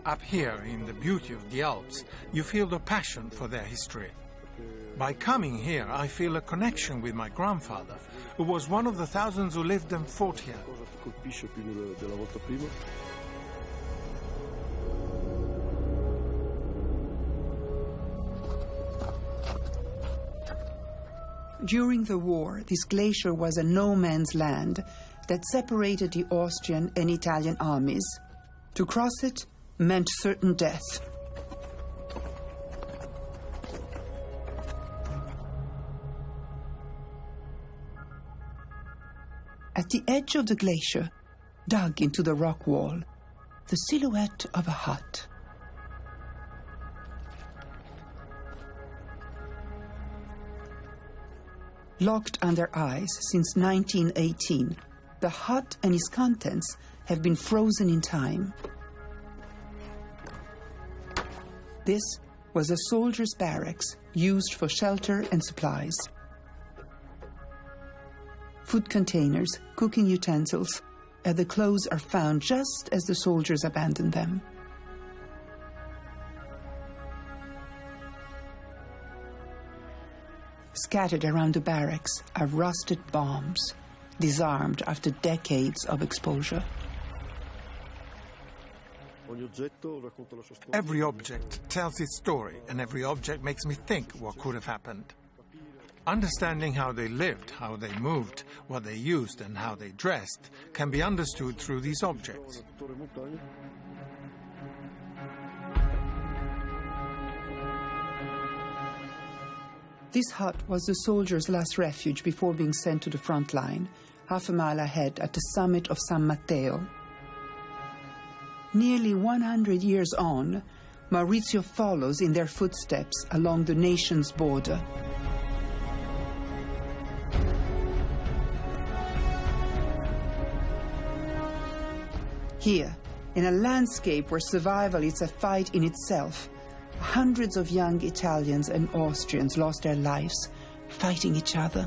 [SPEAKER 12] Up here in the beauty of the Alps, you feel the passion for their history. By coming here, I feel a connection with my grandfather, who was one of the thousands who lived and fought here.
[SPEAKER 1] During the war, this glacier was a no-man's land that separated the Austrian and Italian armies. To cross it meant certain death. At the edge of the glacier, dug into the rock wall, the silhouette of a hut. Locked under ice since 1918, the hut and its contents have been frozen in time. This was a soldier's barracks used for shelter and supplies. Food containers, cooking utensils, and the clothes are found just as the soldiers abandoned them. Scattered around the barracks are rusted bombs, disarmed after decades of exposure.
[SPEAKER 12] Every object tells its story, and every object makes me think what could have happened. Understanding how they lived, how they moved, what they used, and how they dressed can be understood through these objects.
[SPEAKER 1] This hut was the soldiers' last refuge before being sent to the front line, half a mile ahead at the summit of San Matteo. Nearly 100 years on, Maurizio follows in their footsteps along the nation's border. Here, in a landscape where survival is a fight in itself, hundreds of young Italians and Austrians lost their lives fighting each other.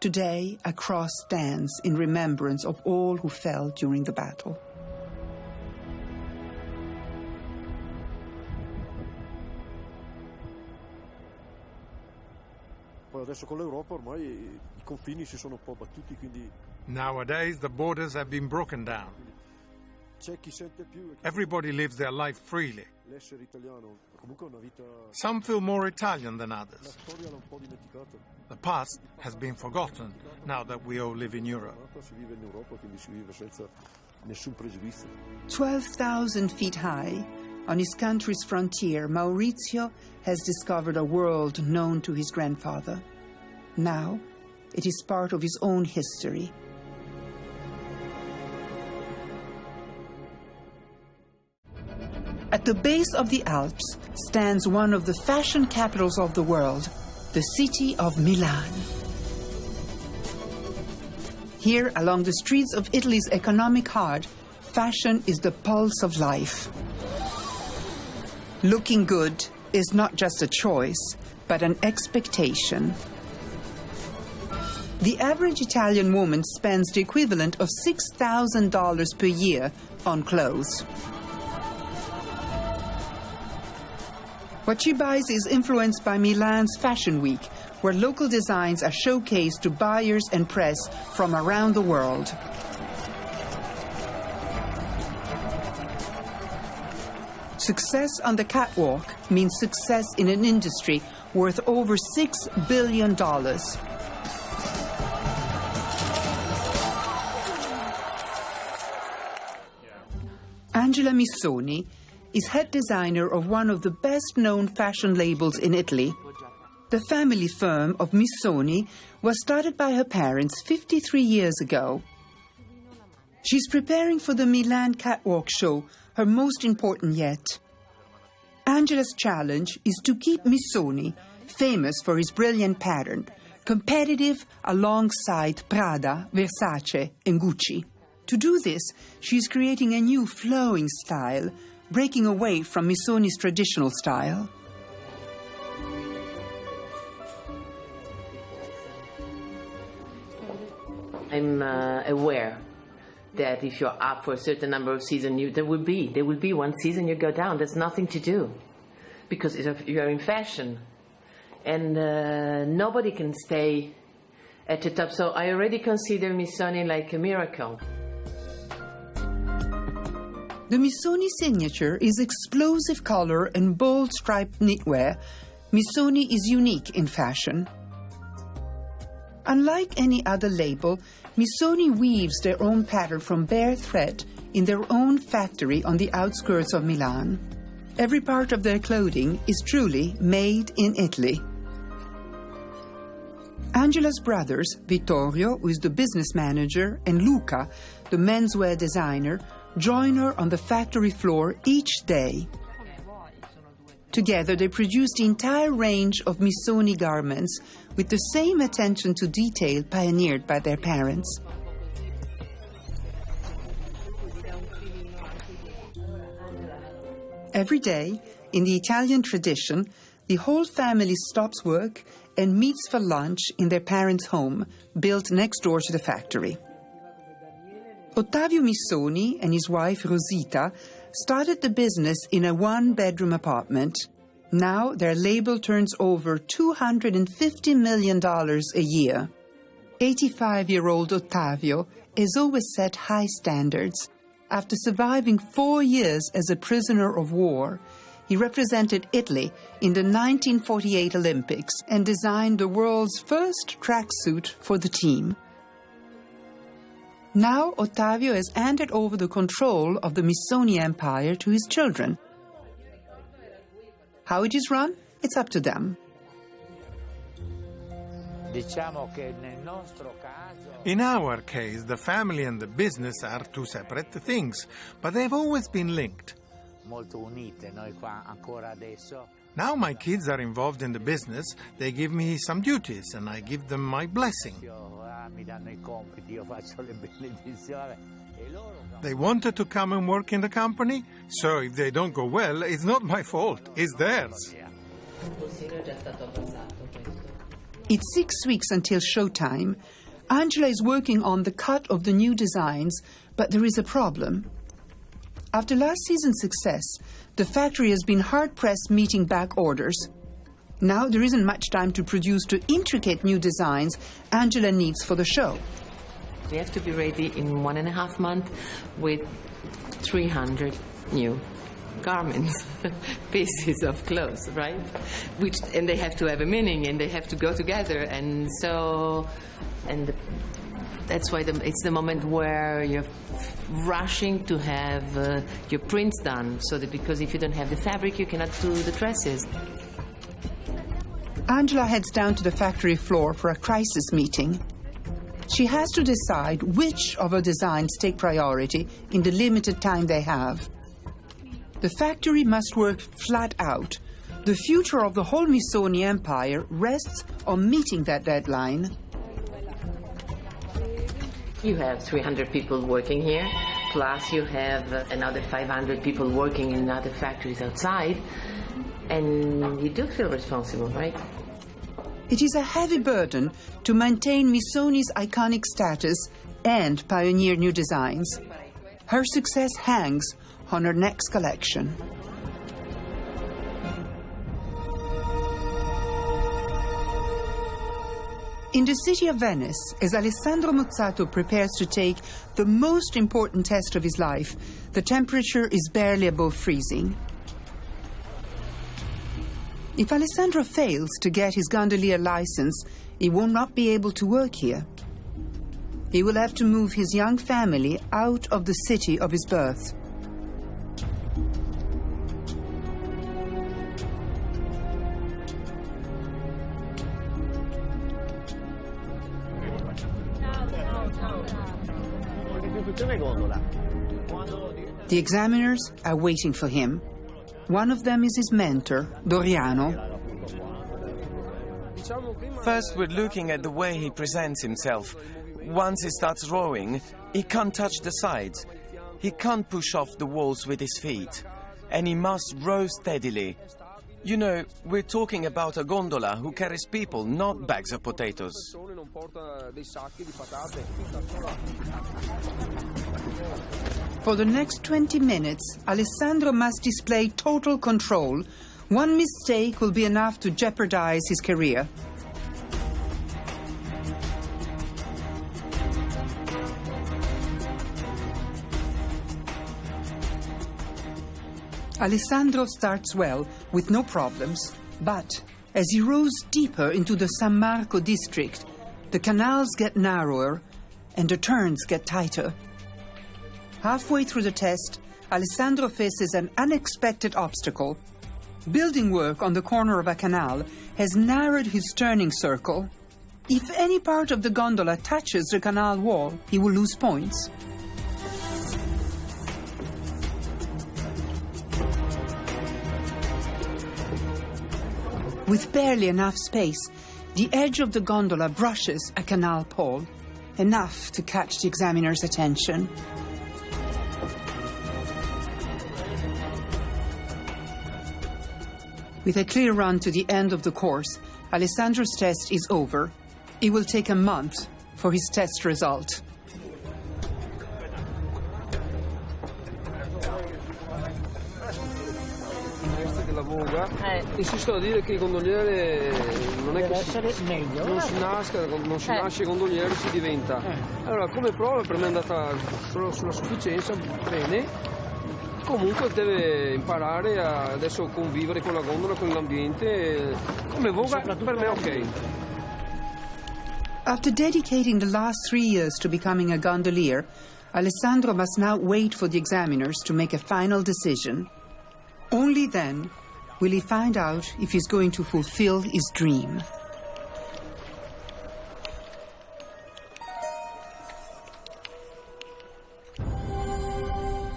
[SPEAKER 1] Today, a cross stands in remembrance of all who fell during the battle.
[SPEAKER 12] Nowadays, the borders have been broken down. Everybody lives their life freely. Some feel more Italian than others. The past has been forgotten now that we all live in Europe.
[SPEAKER 1] 12,000 feet high, on his country's frontier, Maurizio has discovered a world known to his grandfather. Now, it is part of his own history. At the base of the Alps stands one of the fashion capitals of the world, the city of Milan. Here, along the streets of Italy's economic heart, fashion is the pulse of life. Looking good is not just a choice, but an expectation. The average Italian woman spends the equivalent of $6,000 per year on clothes. What she buys is influenced by Milan's Fashion Week, where local designs are showcased to buyers and press from around the world. Success on the catwalk means success in an industry worth over $6 billion. Angela Missoni is head designer of one of the best-known fashion labels in Italy. The family firm of Missoni was started by her parents 53 years ago. She's preparing for the Milan catwalk show, her most important yet. Angela's challenge is to keep Missoni, famous for his brilliant pattern, competitive alongside Prada, Versace and Gucci. To do this, she's creating a new flowing style, breaking away from Missoni's traditional style.
[SPEAKER 16] I'm aware that if you're up for a certain number of seasons, there will be one season you go down. There's nothing to do because you're in fashion, and nobody can stay at the top. So I already consider Missoni like a miracle.
[SPEAKER 1] The Missoni signature is explosive color and bold striped knitwear. Missoni is unique in fashion. Unlike any other label, Missoni weaves their own pattern from bare thread in their own factory on the outskirts of Milan. Every part of their clothing is truly made in Italy. Angela's brothers, Vittorio, who is the business manager, and Luca, the menswear designer, join her on the factory floor each day. Together, they produce the entire range of Missoni garments with the same attention to detail pioneered by their parents. Every day, in the Italian tradition, the whole family stops work and meets for lunch in their parents' home, built next door to the factory. Ottavio Missoni and his wife Rosita started the business in a one-bedroom apartment. Now their label turns over $250 million a year. 85-year-old Ottavio has always set high standards. After surviving 4 years as a prisoner of war, he represented Italy in the 1948 Olympics and designed the world's first tracksuit for the team. Now Ottavio has handed over the control of the Missoni empire to his children. How it is run? It's up to them.
[SPEAKER 12] In our case, the family and the business are two separate things, but they've always been linked. Now my kids are involved in the business, they give me some duties and I give them my blessing. They wanted to come and work in the company, so if they don't go well, it's not my fault, it's theirs.
[SPEAKER 1] It's 6 weeks until showtime. Angela is working on the cut of the new designs, but there is a problem. After last season's success, the factory has been hard-pressed meeting back orders. Now there isn't much time to produce the intricate new designs Angela needs for the show.
[SPEAKER 16] We have to be ready in 1.5 months with 300 new garments, pieces of clothes, right? And they have to have a meaning and they have to go together. And that's why it's the moment where you're rushing to have your prints done, because if you don't have the fabric, you cannot do the dresses.
[SPEAKER 1] Angela heads down to the factory floor for a crisis meeting. She has to decide which of her designs take priority in the limited time they have. The factory must work flat out. The future of the whole Missoni empire rests on meeting that deadline.
[SPEAKER 16] You have 300 people working here, plus you have another 500 people working in other factories outside, and you do feel responsible, right?
[SPEAKER 1] It is a heavy burden to maintain Missoni's iconic status and pioneer new designs. Her success hangs on her next collection. In the city of Venice, as Alessandro Mozzato prepares to take the most important test of his life, the temperature is barely above freezing. If Alessandro fails to get his gondolier license, he will not be able to work here. He will have to move his young family out of the city of his birth. The examiners are waiting for him. One of them is his mentor, Doriano.
[SPEAKER 2] First, we're looking at the way he presents himself. Once he starts rowing, he can't touch the sides. He can't push off the walls with his feet. And he must row steadily. You know, we're talking about a gondola who carries people, not bags of potatoes.
[SPEAKER 1] For the next 20 minutes, Alessandro must display total control. One mistake will be enough to jeopardize his career. Alessandro starts well, with no problems. But as he rows deeper into the San Marco district, the canals get narrower and the turns get tighter. Halfway through the test, Alessandro faces an unexpected obstacle. Building work on the corner of a canal has narrowed his turning circle. If any part of the gondola touches the canal wall, he will lose points. With barely enough space, the edge of the gondola brushes a canal pole, enough to catch the examiner's attention. With a clear run to the end of the course, Alessandro's test is over. It will take a month for his test result.
[SPEAKER 9] Insisto a dire che il gondoliere non è che non si nasca, non si nasce gondoliere, si diventa. Allora, come prova per me è andata solo sulla sufficienza, bene. Comunque deve imparare a adesso convivere con la gondola, con l'ambiente. Come voga, per me è ok.
[SPEAKER 1] After dedicating the last 3 years to becoming a gondolier, Alessandro must now wait for the examiners to make a final decision. Only then will he find out if he's going to fulfill his dream.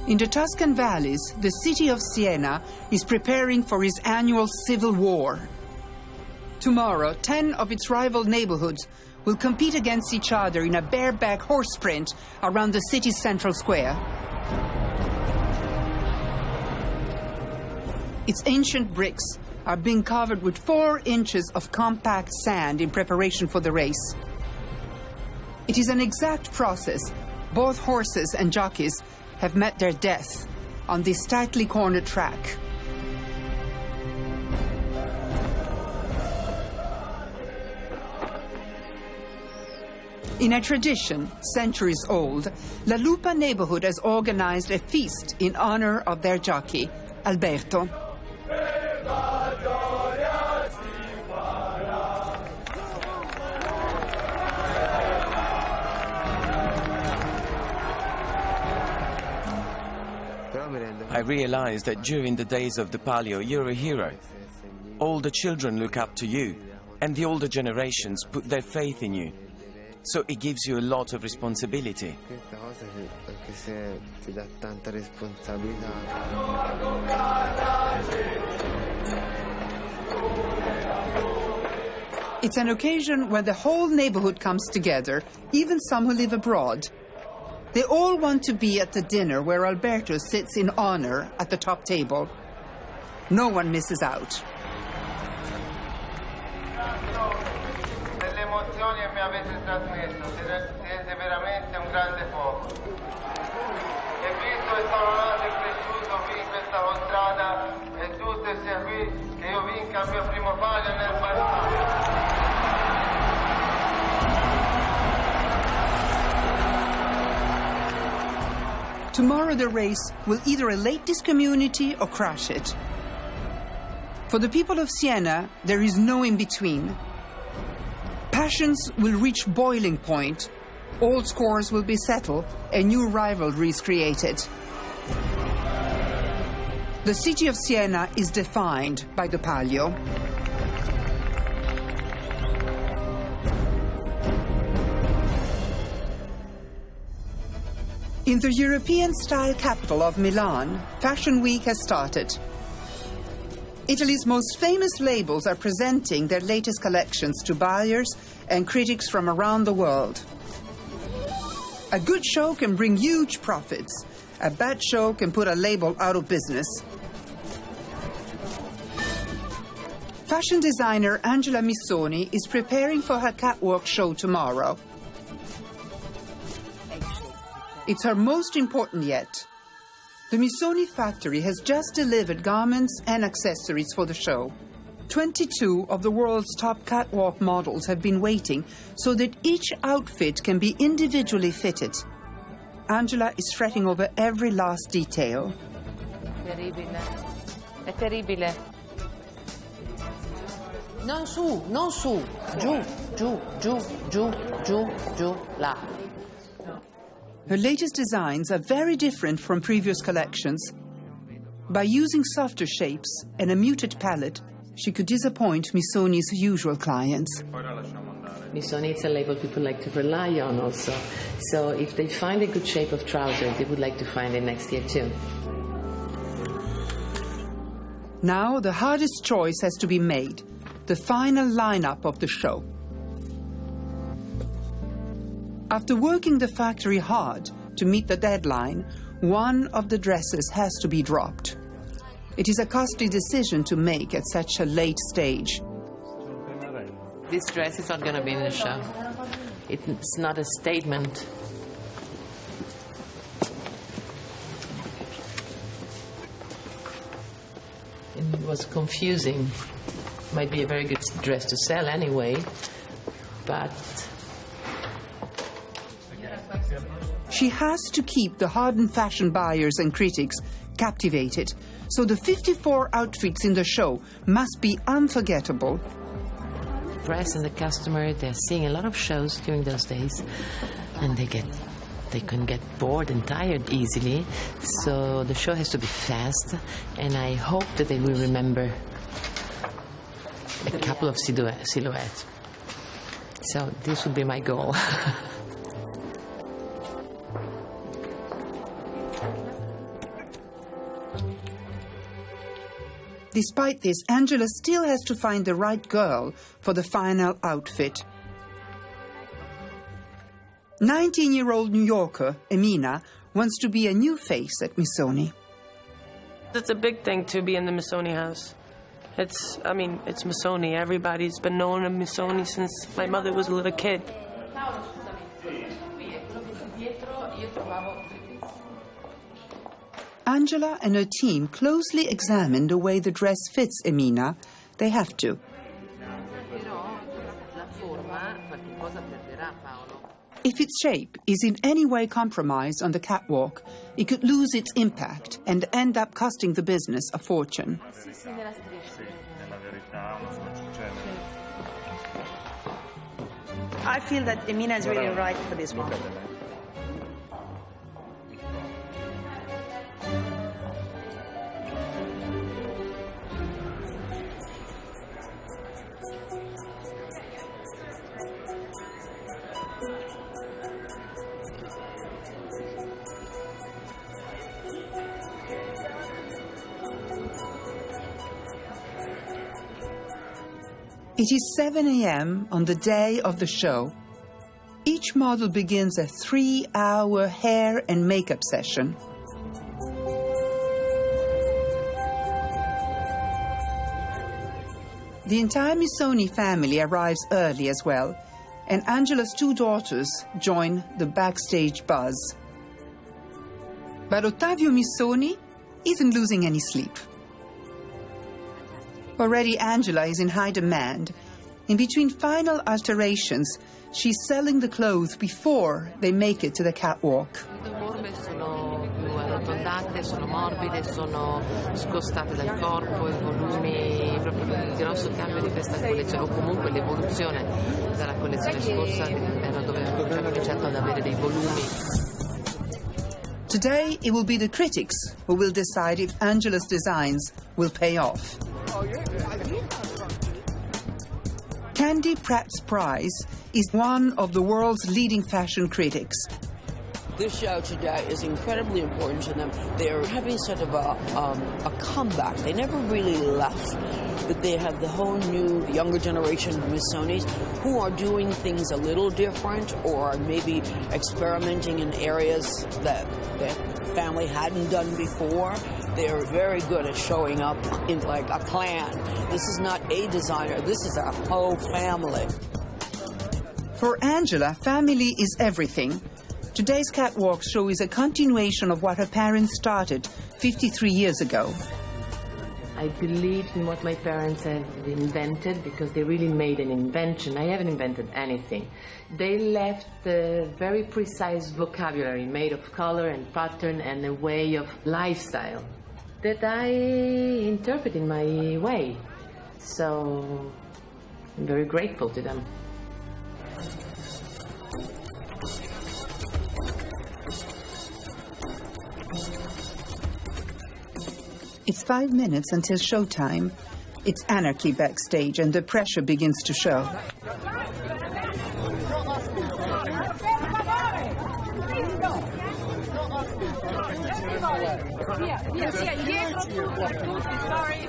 [SPEAKER 1] In the Tuscan valleys, the city of Siena is preparing for his annual civil war. Tomorrow, 10 of its rival neighborhoods will compete against each other in a bareback horse sprint around the city's central square. Its ancient bricks are being covered with 4 inches of compact sand in preparation for the race. It is an exact process. Both horses and jockeys have met their death on this tightly cornered track. In a tradition centuries old, La Lupa neighborhood has organized a feast in honor of their jockey, Alberto.
[SPEAKER 2] I realized that during the days of the Palio, you're a hero. All the children look up to you, and the older generations put their faith in you. So it gives you a lot of responsibility.
[SPEAKER 1] It's an occasion where the whole neighborhood comes together, even some who live abroad. They all want to be at the dinner where Alberto sits in honor at the top table. No one misses out.
[SPEAKER 15] Le emozioni che mi avete trasmesso, siete veramente un grande popolo. E visto che sono nato e cresciuto qui in questa contrada, è giusto e sia qui che io vinca il mio primo palio nel Balcano.
[SPEAKER 1] Tomorrow the race will either elate this community or crash it. For the people of Siena, there is no in-between. Passions will reach boiling point. Old scores will be settled and new rivalries created. The city of Siena is defined by the Palio. In the European style capital of Milan, Fashion Week has started. Italy's most famous labels are presenting their latest collections to buyers and critics from around the world. A good show can bring huge profits. A bad show can put a label out of business. Fashion designer Angela Missoni is preparing for her catwalk show tomorrow. It's her most important yet. The Missoni factory has just delivered garments and accessories for the show. 22 of the world's top catwalk models have been waiting so that each outfit can be individually fitted. Angela is fretting over every last detail.
[SPEAKER 16] Terribile. È terribile. Non su, non su. Giù, giù, giù, giù, giù, giù, là.
[SPEAKER 1] Her latest designs are very different from previous collections. By using softer shapes and a muted palette, she could disappoint Missoni's usual clients.
[SPEAKER 16] Missoni is a label people like to rely on also. So if they find a good shape of trouser, they would like to find it next year too.
[SPEAKER 1] Now the hardest choice has to be made, the final lineup of the show. After working the factory hard to meet the deadline, one of the dresses has to be dropped. It is a costly decision to make at such a late stage.
[SPEAKER 16] This dress is not going to be in the show. It's not a statement. It was confusing. Might be a very good dress to sell anyway, but
[SPEAKER 1] she has to keep the hardened fashion buyers and critics captivated, so the 54 outfits in the show must be unforgettable.
[SPEAKER 16] Press and the customer, they're seeing a lot of shows during those days, and they can get bored and tired easily, so the show has to be fast, and I hope that they will remember a couple of silhouettes. So this would be my goal.
[SPEAKER 1] Despite this, Angela still has to find the right girl for the final outfit. 19-year-old New Yorker, Emina, wants to be a new face at Missoni.
[SPEAKER 17] It's a big thing to be in the Missoni house. It's Missoni. Everybody's been known of Missoni since my mother was a little kid.
[SPEAKER 1] Angela and her team closely examine the way the dress fits Emina. They have to. If its shape is in any way compromised on the catwalk, it could lose its impact and end up costing the business a fortune.
[SPEAKER 18] I feel that Emina is really right for this one.
[SPEAKER 1] It is 7 a.m. on the day of the show. Each model begins a 3-hour hair and makeup session. The entire Missoni family arrives early as well, and Angela's 2 daughters join the backstage buzz. But Ottavio Missoni isn't losing any sleep. Already Angela is in high demand. In between final alterations, she's selling the clothes before they make it to the catwalk.
[SPEAKER 16] Sono più arrotondate, sono morbide, sono scostate dal corpo, i volumi, proprio il grosso cambio di questa collezione, o comunque l'evoluzione dalla collezione scorsa, era dove abbiamo già cominciato ad avere dei volumi.
[SPEAKER 1] Today it will be the critics who will decide if Angela's designs will pay off. Candy Pratt's Prize is one of the world's leading fashion critics.
[SPEAKER 19] This show today is incredibly important to them. They're having sort of a comeback. They never really left, but they have the whole new younger generation of Misonis who are doing things a little different or maybe experimenting in areas that their family hadn't done before. They're very good at showing up in like a clan. This is not a designer, this is a whole family.
[SPEAKER 1] For Angela, family is everything. Today's catwalk show is a continuation of what her parents started 53 years ago.
[SPEAKER 16] I believe in what my parents have invented because they really made an invention. I haven't invented anything. They left a very precise vocabulary made of color and pattern and a way of lifestyle that I interpret in my way. So I'm very grateful to them.
[SPEAKER 1] It's 5 minutes until showtime. It's anarchy backstage and the pressure begins to show.
[SPEAKER 20] Sorry,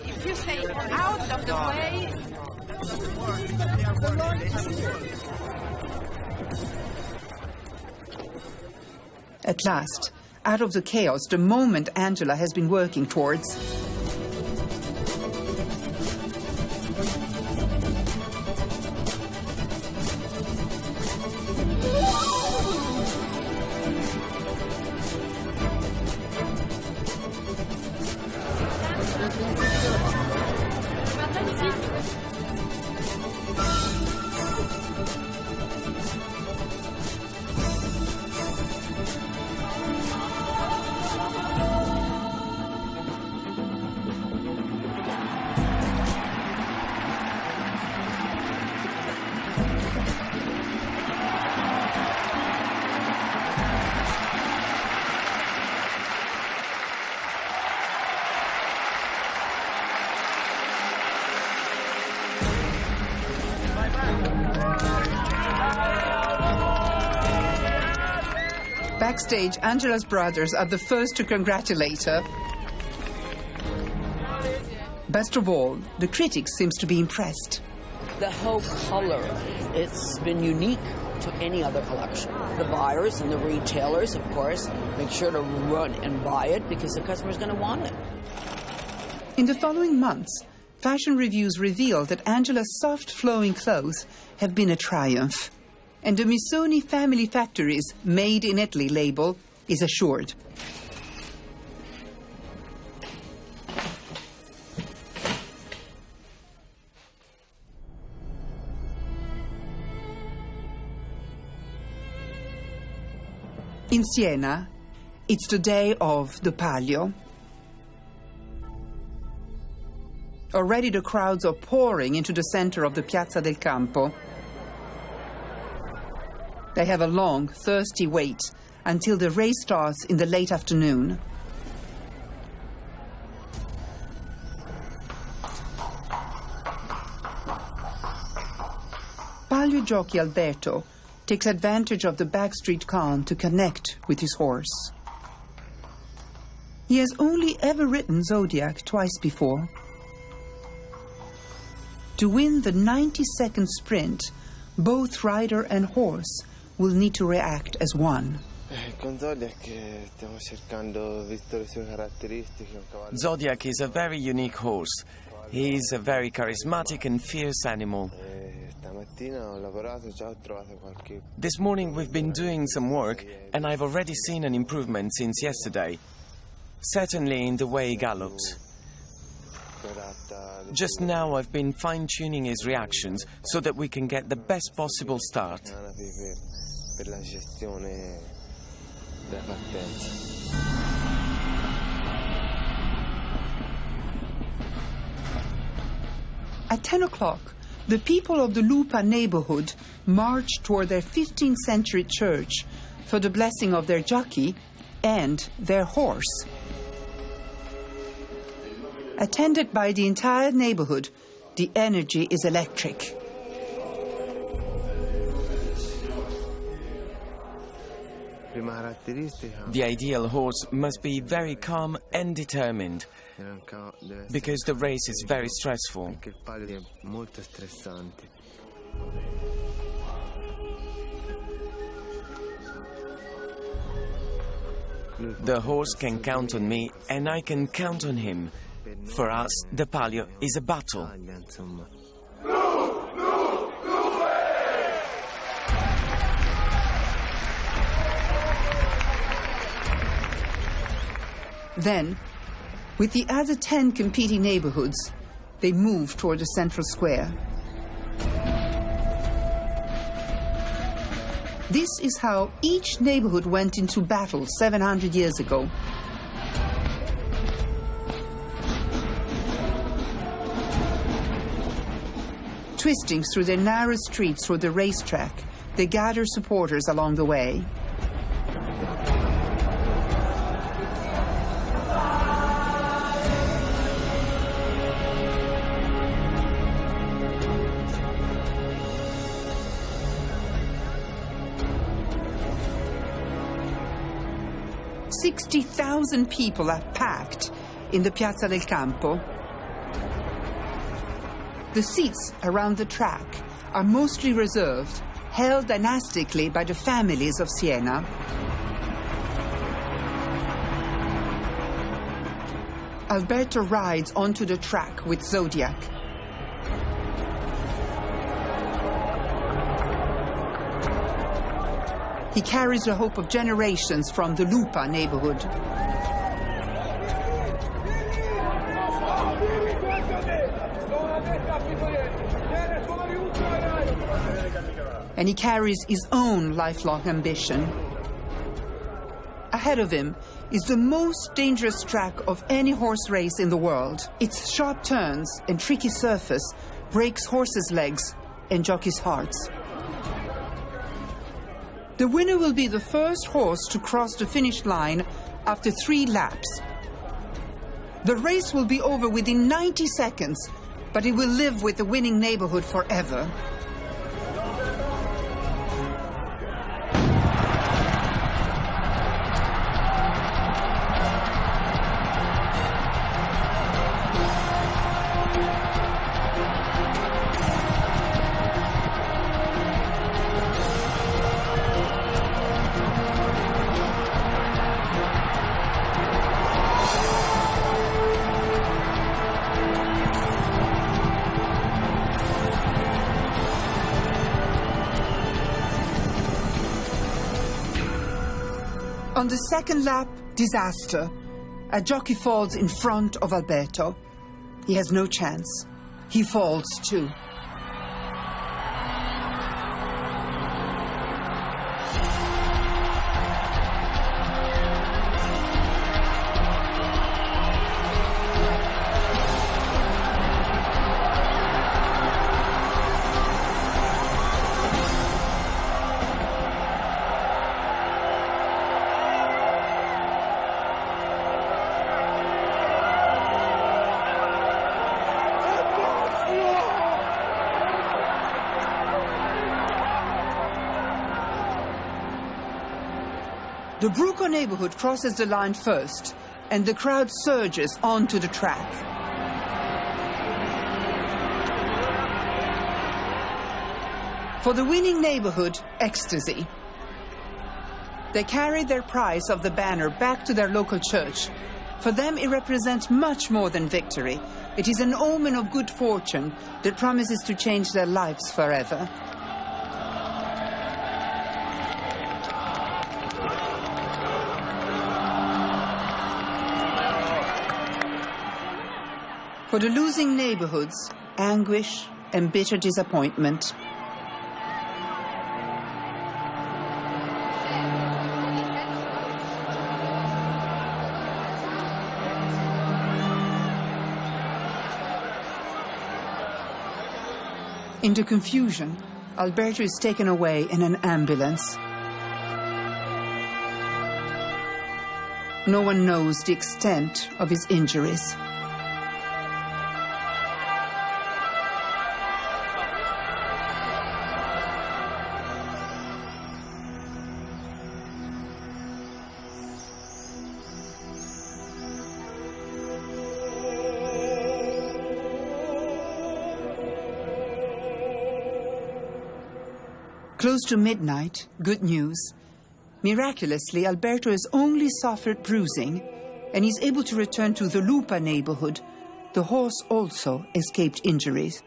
[SPEAKER 20] if you stay out of the way.
[SPEAKER 1] At last, out of the chaos, the moment Angela has been working towards. Backstage, Angela's brothers are the first to congratulate her. Best of all, the critics seems to be impressed.
[SPEAKER 19] The whole color, it's been unique to any other collection. The buyers and the retailers, of course, make sure to run and buy it because the customer's going to want it.
[SPEAKER 1] In the following months, fashion reviews reveal that Angela's soft flowing clothes have been a triumph. And the Missoni Family Factory's Made in Italy label is assured. In Siena, it's the day of the Palio. Already the crowds are pouring into the center of the Piazza del Campo. They have a long, thirsty wait until the race starts in the late afternoon. Palio jockey Alberto takes advantage of the backstreet calm to connect with his horse. He has only ever ridden Zodiac twice before. To win the 90-second sprint, both rider and horse will need to react as one.
[SPEAKER 2] Zodiac is a very unique horse. He's a very charismatic and fierce animal. This morning we've been doing some work and I've already seen an improvement since yesterday. Certainly in the way he gallops. Just now I've been fine-tuning his reactions so that we can get the best possible start.
[SPEAKER 1] At 10 o'clock, the people of the Lupa neighborhood march toward their 15th century church for the blessing of their jockey and their horse. Attended by the entire neighborhood, the energy is electric.
[SPEAKER 2] The ideal horse must be very calm and determined, because the race is very stressful. The horse can count on me, and I can count on him. For us, the palio is a battle.
[SPEAKER 1] Then, with the other 10 competing neighborhoods, they move toward the central square. This is how each neighborhood went into battle 700 years ago. Twisting through the narrow streets toward the racetrack, they gather supporters along the way. "60,000 people are packed in the Piazza del Campo." The seats around the track are mostly reserved, held dynastically by the families of Siena. Alberto rides onto the track with Zodiac. He carries the hope of generations from the Lupa neighborhood. And he carries his own lifelong ambition. Ahead of him is the most dangerous track of any horse race in the world. Its sharp turns and tricky surface breaks horses' legs and jockeys' hearts. The winner will be the first horse to cross the finish line after 3 laps. The race will be over within 90 seconds, but it will live with the winning neighborhood forever. On the second lap, disaster. A jockey falls in front of Alberto. He has no chance. He falls too. The Bruco neighborhood crosses the line first, and the crowd surges onto the track. For the winning neighborhood, ecstasy. They carry their prize of the banner back to their local church. For them, it represents much more than victory. It is an omen of good fortune that promises to change their lives forever. For the losing neighborhoods, anguish and bitter disappointment. In the confusion, Alberto is taken away in an ambulance. No one knows the extent of his injuries. Close to midnight, good news. Miraculously, Alberto has only suffered bruising, and he's able to return to the Lupa neighborhood. The horse also escaped injuries.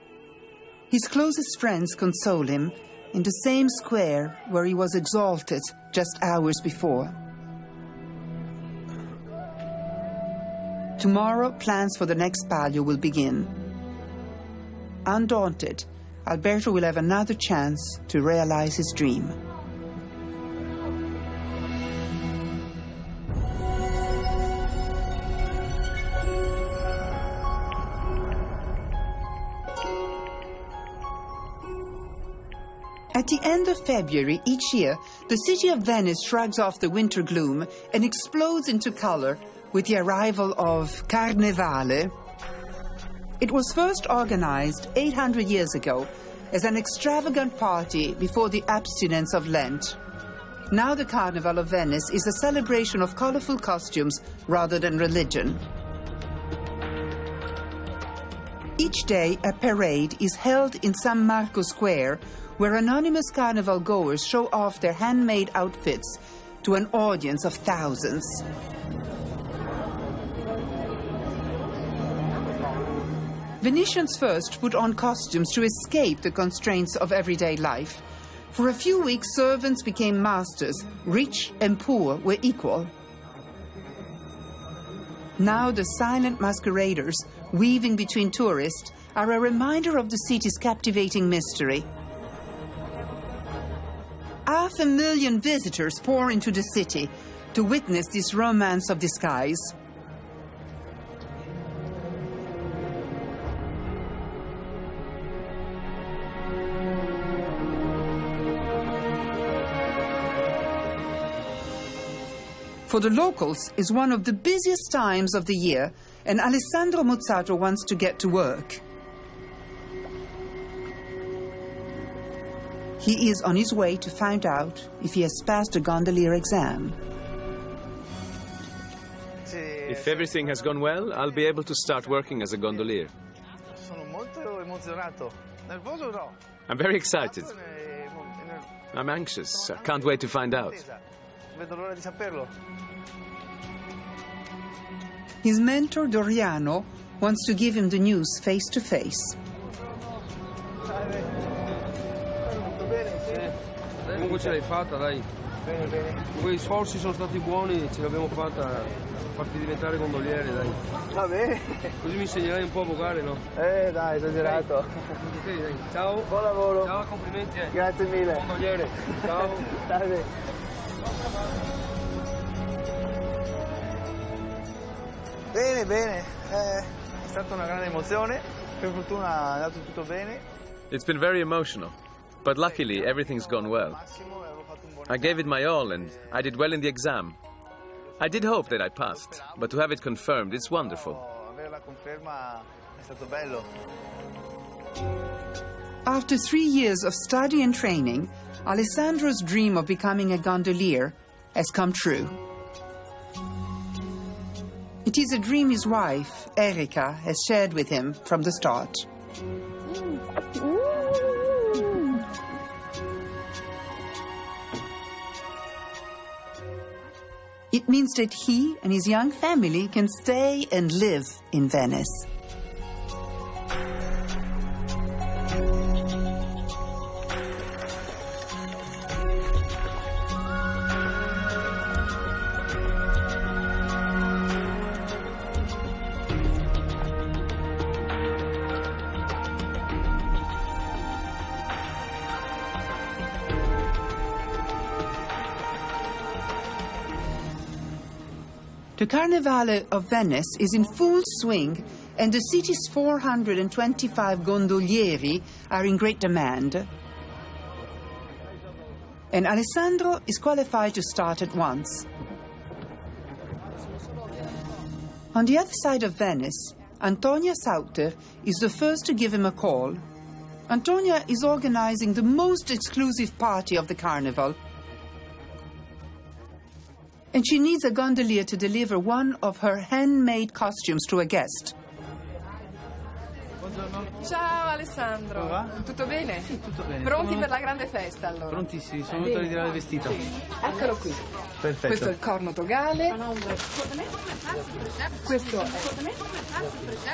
[SPEAKER 1] His closest friends console him in the same square where he was exalted just hours before. Tomorrow, plans for the next palio will begin. Undaunted, Alberto will have another chance to realize his dream. At the end of February each year, the city of Venice shrugs off the winter gloom and explodes into color with the arrival of Carnevale. It was first organized 800 years ago as an extravagant party before the abstinence of Lent. Now the Carnival of Venice is a celebration of colorful costumes rather than religion. Each day, a parade is held in San Marco Square, where anonymous carnival goers show off their handmade outfits to an audience of thousands. Venetians first put on costumes to escape the constraints of everyday life. For a few weeks, servants became masters. Rich and poor were equal. Now the silent masqueraders, weaving between tourists, are a reminder of the city's captivating mystery. 500,000 visitors pour into the city to witness this romance of disguise. For the locals, it's one of the busiest times of the year, and Alessandro Mozzato wants to get to work. He is on his way to find out if he has passed the gondolier exam.
[SPEAKER 3] If everything has gone well, I'll be able to start working as a gondolier. I'm very excited. I'm anxious. I can't wait to find out.
[SPEAKER 1] His mentor, Doriano, wants to give him the news face to face.
[SPEAKER 9] Comunque ce l'hai fatta, dai. Quei sforzi sono stati buoni, ce l'abbiamo fatta. Farti diventare gondoliere, dai.
[SPEAKER 11] Va bene.
[SPEAKER 9] Così mi insegnerai un po' a vogare, no?
[SPEAKER 11] Dai, esagerato.
[SPEAKER 9] Ok, dai. Ciao.
[SPEAKER 11] Buon lavoro.
[SPEAKER 9] Ciao, complimenti.
[SPEAKER 11] Grazie mille.
[SPEAKER 9] Gondoliere. Ciao.
[SPEAKER 11] Salve. Bene, bene. È stata una grande emozione. Per fortuna è andato tutto bene.
[SPEAKER 3] It's been very emotional, but luckily everything's gone well. I gave it my all and I did well in the exam. I did hope that I passed, but to have it confirmed, it's wonderful.
[SPEAKER 11] Avere la conferma è stato bello.
[SPEAKER 1] After 3 years of study and training, Alessandro's dream of becoming a gondolier has come true. It is a dream his wife, Erika, has shared with him from the start. It means that he and his young family can stay and live in Venice. The Carnevale of Venice is in full swing, and the city's 425 gondolieri are in great demand. And Alessandro is qualified to start at once. On the other side of Venice, Antonia Sauter is the first to give him a call. Antonia is organizing the most exclusive party of the carnival. And she needs a gondolier to deliver one of her handmade costumes to a guest.
[SPEAKER 20] Ciao Alessandro. Tutto bene?
[SPEAKER 11] Sì, tutto bene.
[SPEAKER 20] Pronti per la grande festa allora?
[SPEAKER 11] Prontissimi, sono venuto a ritirare il vestito.
[SPEAKER 20] Eccolo qui.
[SPEAKER 11] Perfetto.
[SPEAKER 20] Questo è il corno togale. Questo è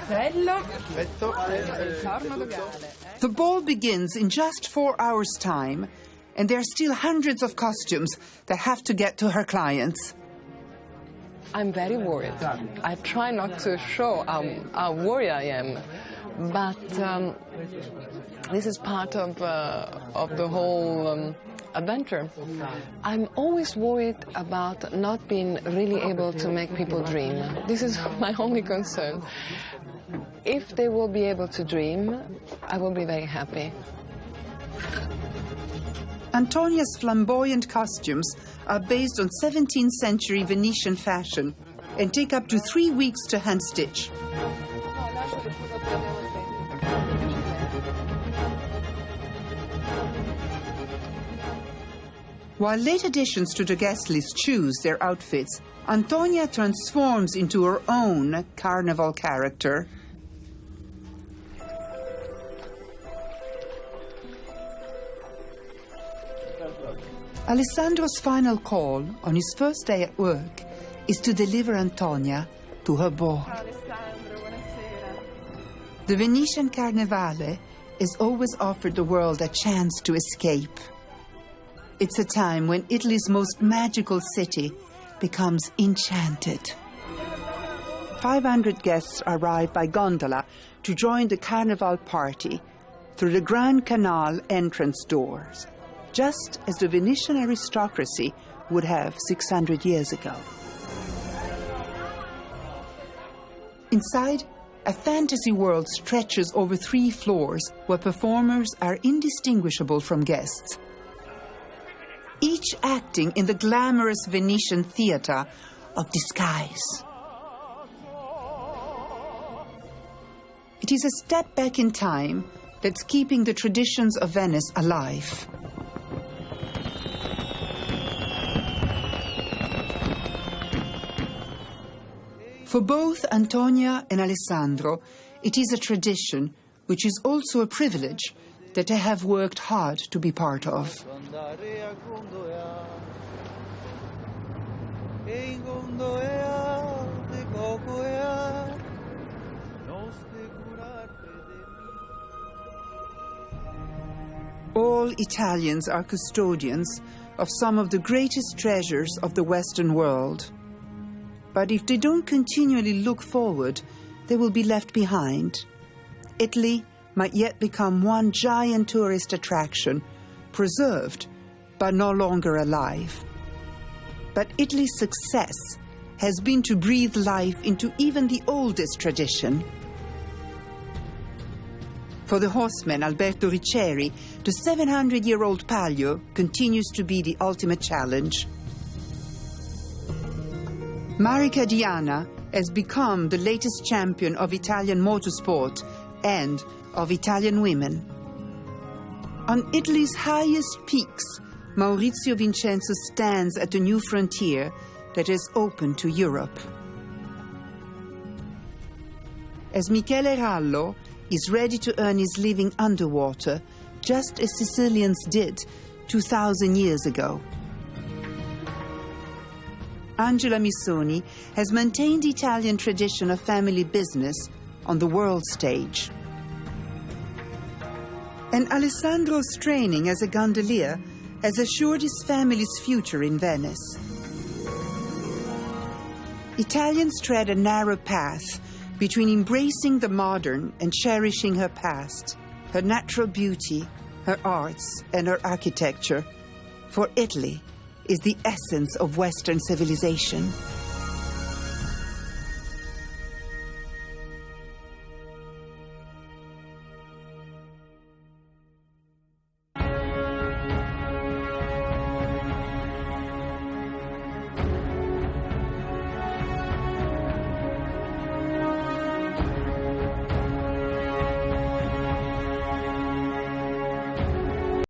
[SPEAKER 20] bello.
[SPEAKER 11] Perfetto.
[SPEAKER 20] Il corno togale.
[SPEAKER 1] The ball begins in just 4 hours' time, and there are still hundreds of costumes that have to get to her clients.
[SPEAKER 21] I'm very worried. I try not to show how worried I am, but this is part of the whole adventure. I'm always worried about not being really able to make people dream. This is my only concern. If they will be able to dream, I will be very happy.
[SPEAKER 1] Antonia's flamboyant costumes are based on 17th century Venetian fashion and take up to 3 weeks to hand stitch. While late additions to the guest list choose their outfits, Antonia transforms into her own carnival character. Alessandro's final call on his first day at work is to deliver Antonia to her ball. The Venetian Carnevale has always offered the world a chance to escape. It's a time when Italy's most magical city becomes enchanted. 500 guests arrive by gondola to join the Carnival party through the Grand Canal entrance doors, just as the Venetian aristocracy would have 600 years ago. Inside, a fantasy world stretches over 3 floors where performers are indistinguishable from guests, each acting in the glamorous Venetian theatre of disguise. It is a step back in time that's keeping the traditions of Venice alive. For both Antonia and Alessandro, it is a tradition, which is also a privilege, that they have worked hard to be part of. All Italians are custodians of some of the greatest treasures of the Western world. But if they don't continually look forward, they will be left behind. Italy might yet become one giant tourist attraction, preserved but no longer alive. But Italy's success has been to breathe life into even the oldest tradition. For the horseman Alberto Riccieri, the 700-year-old palio continues to be the ultimate challenge. Marica Diana has become the latest champion of Italian motorsport and of Italian women. On Italy's highest peaks, Maurizio Vincenzo stands at a new frontier that has opened to Europe. As Michele Rallo is ready to earn his living underwater, just as Sicilians did 2,000 years ago. Angela Missoni has maintained the Italian tradition of family business on the world stage. And Alessandro's training as a gondolier has assured his family's future in Venice. Italians tread a narrow path between embracing the modern and cherishing her past, her natural beauty, her arts, and her architecture. For Italy is the essence of Western civilization.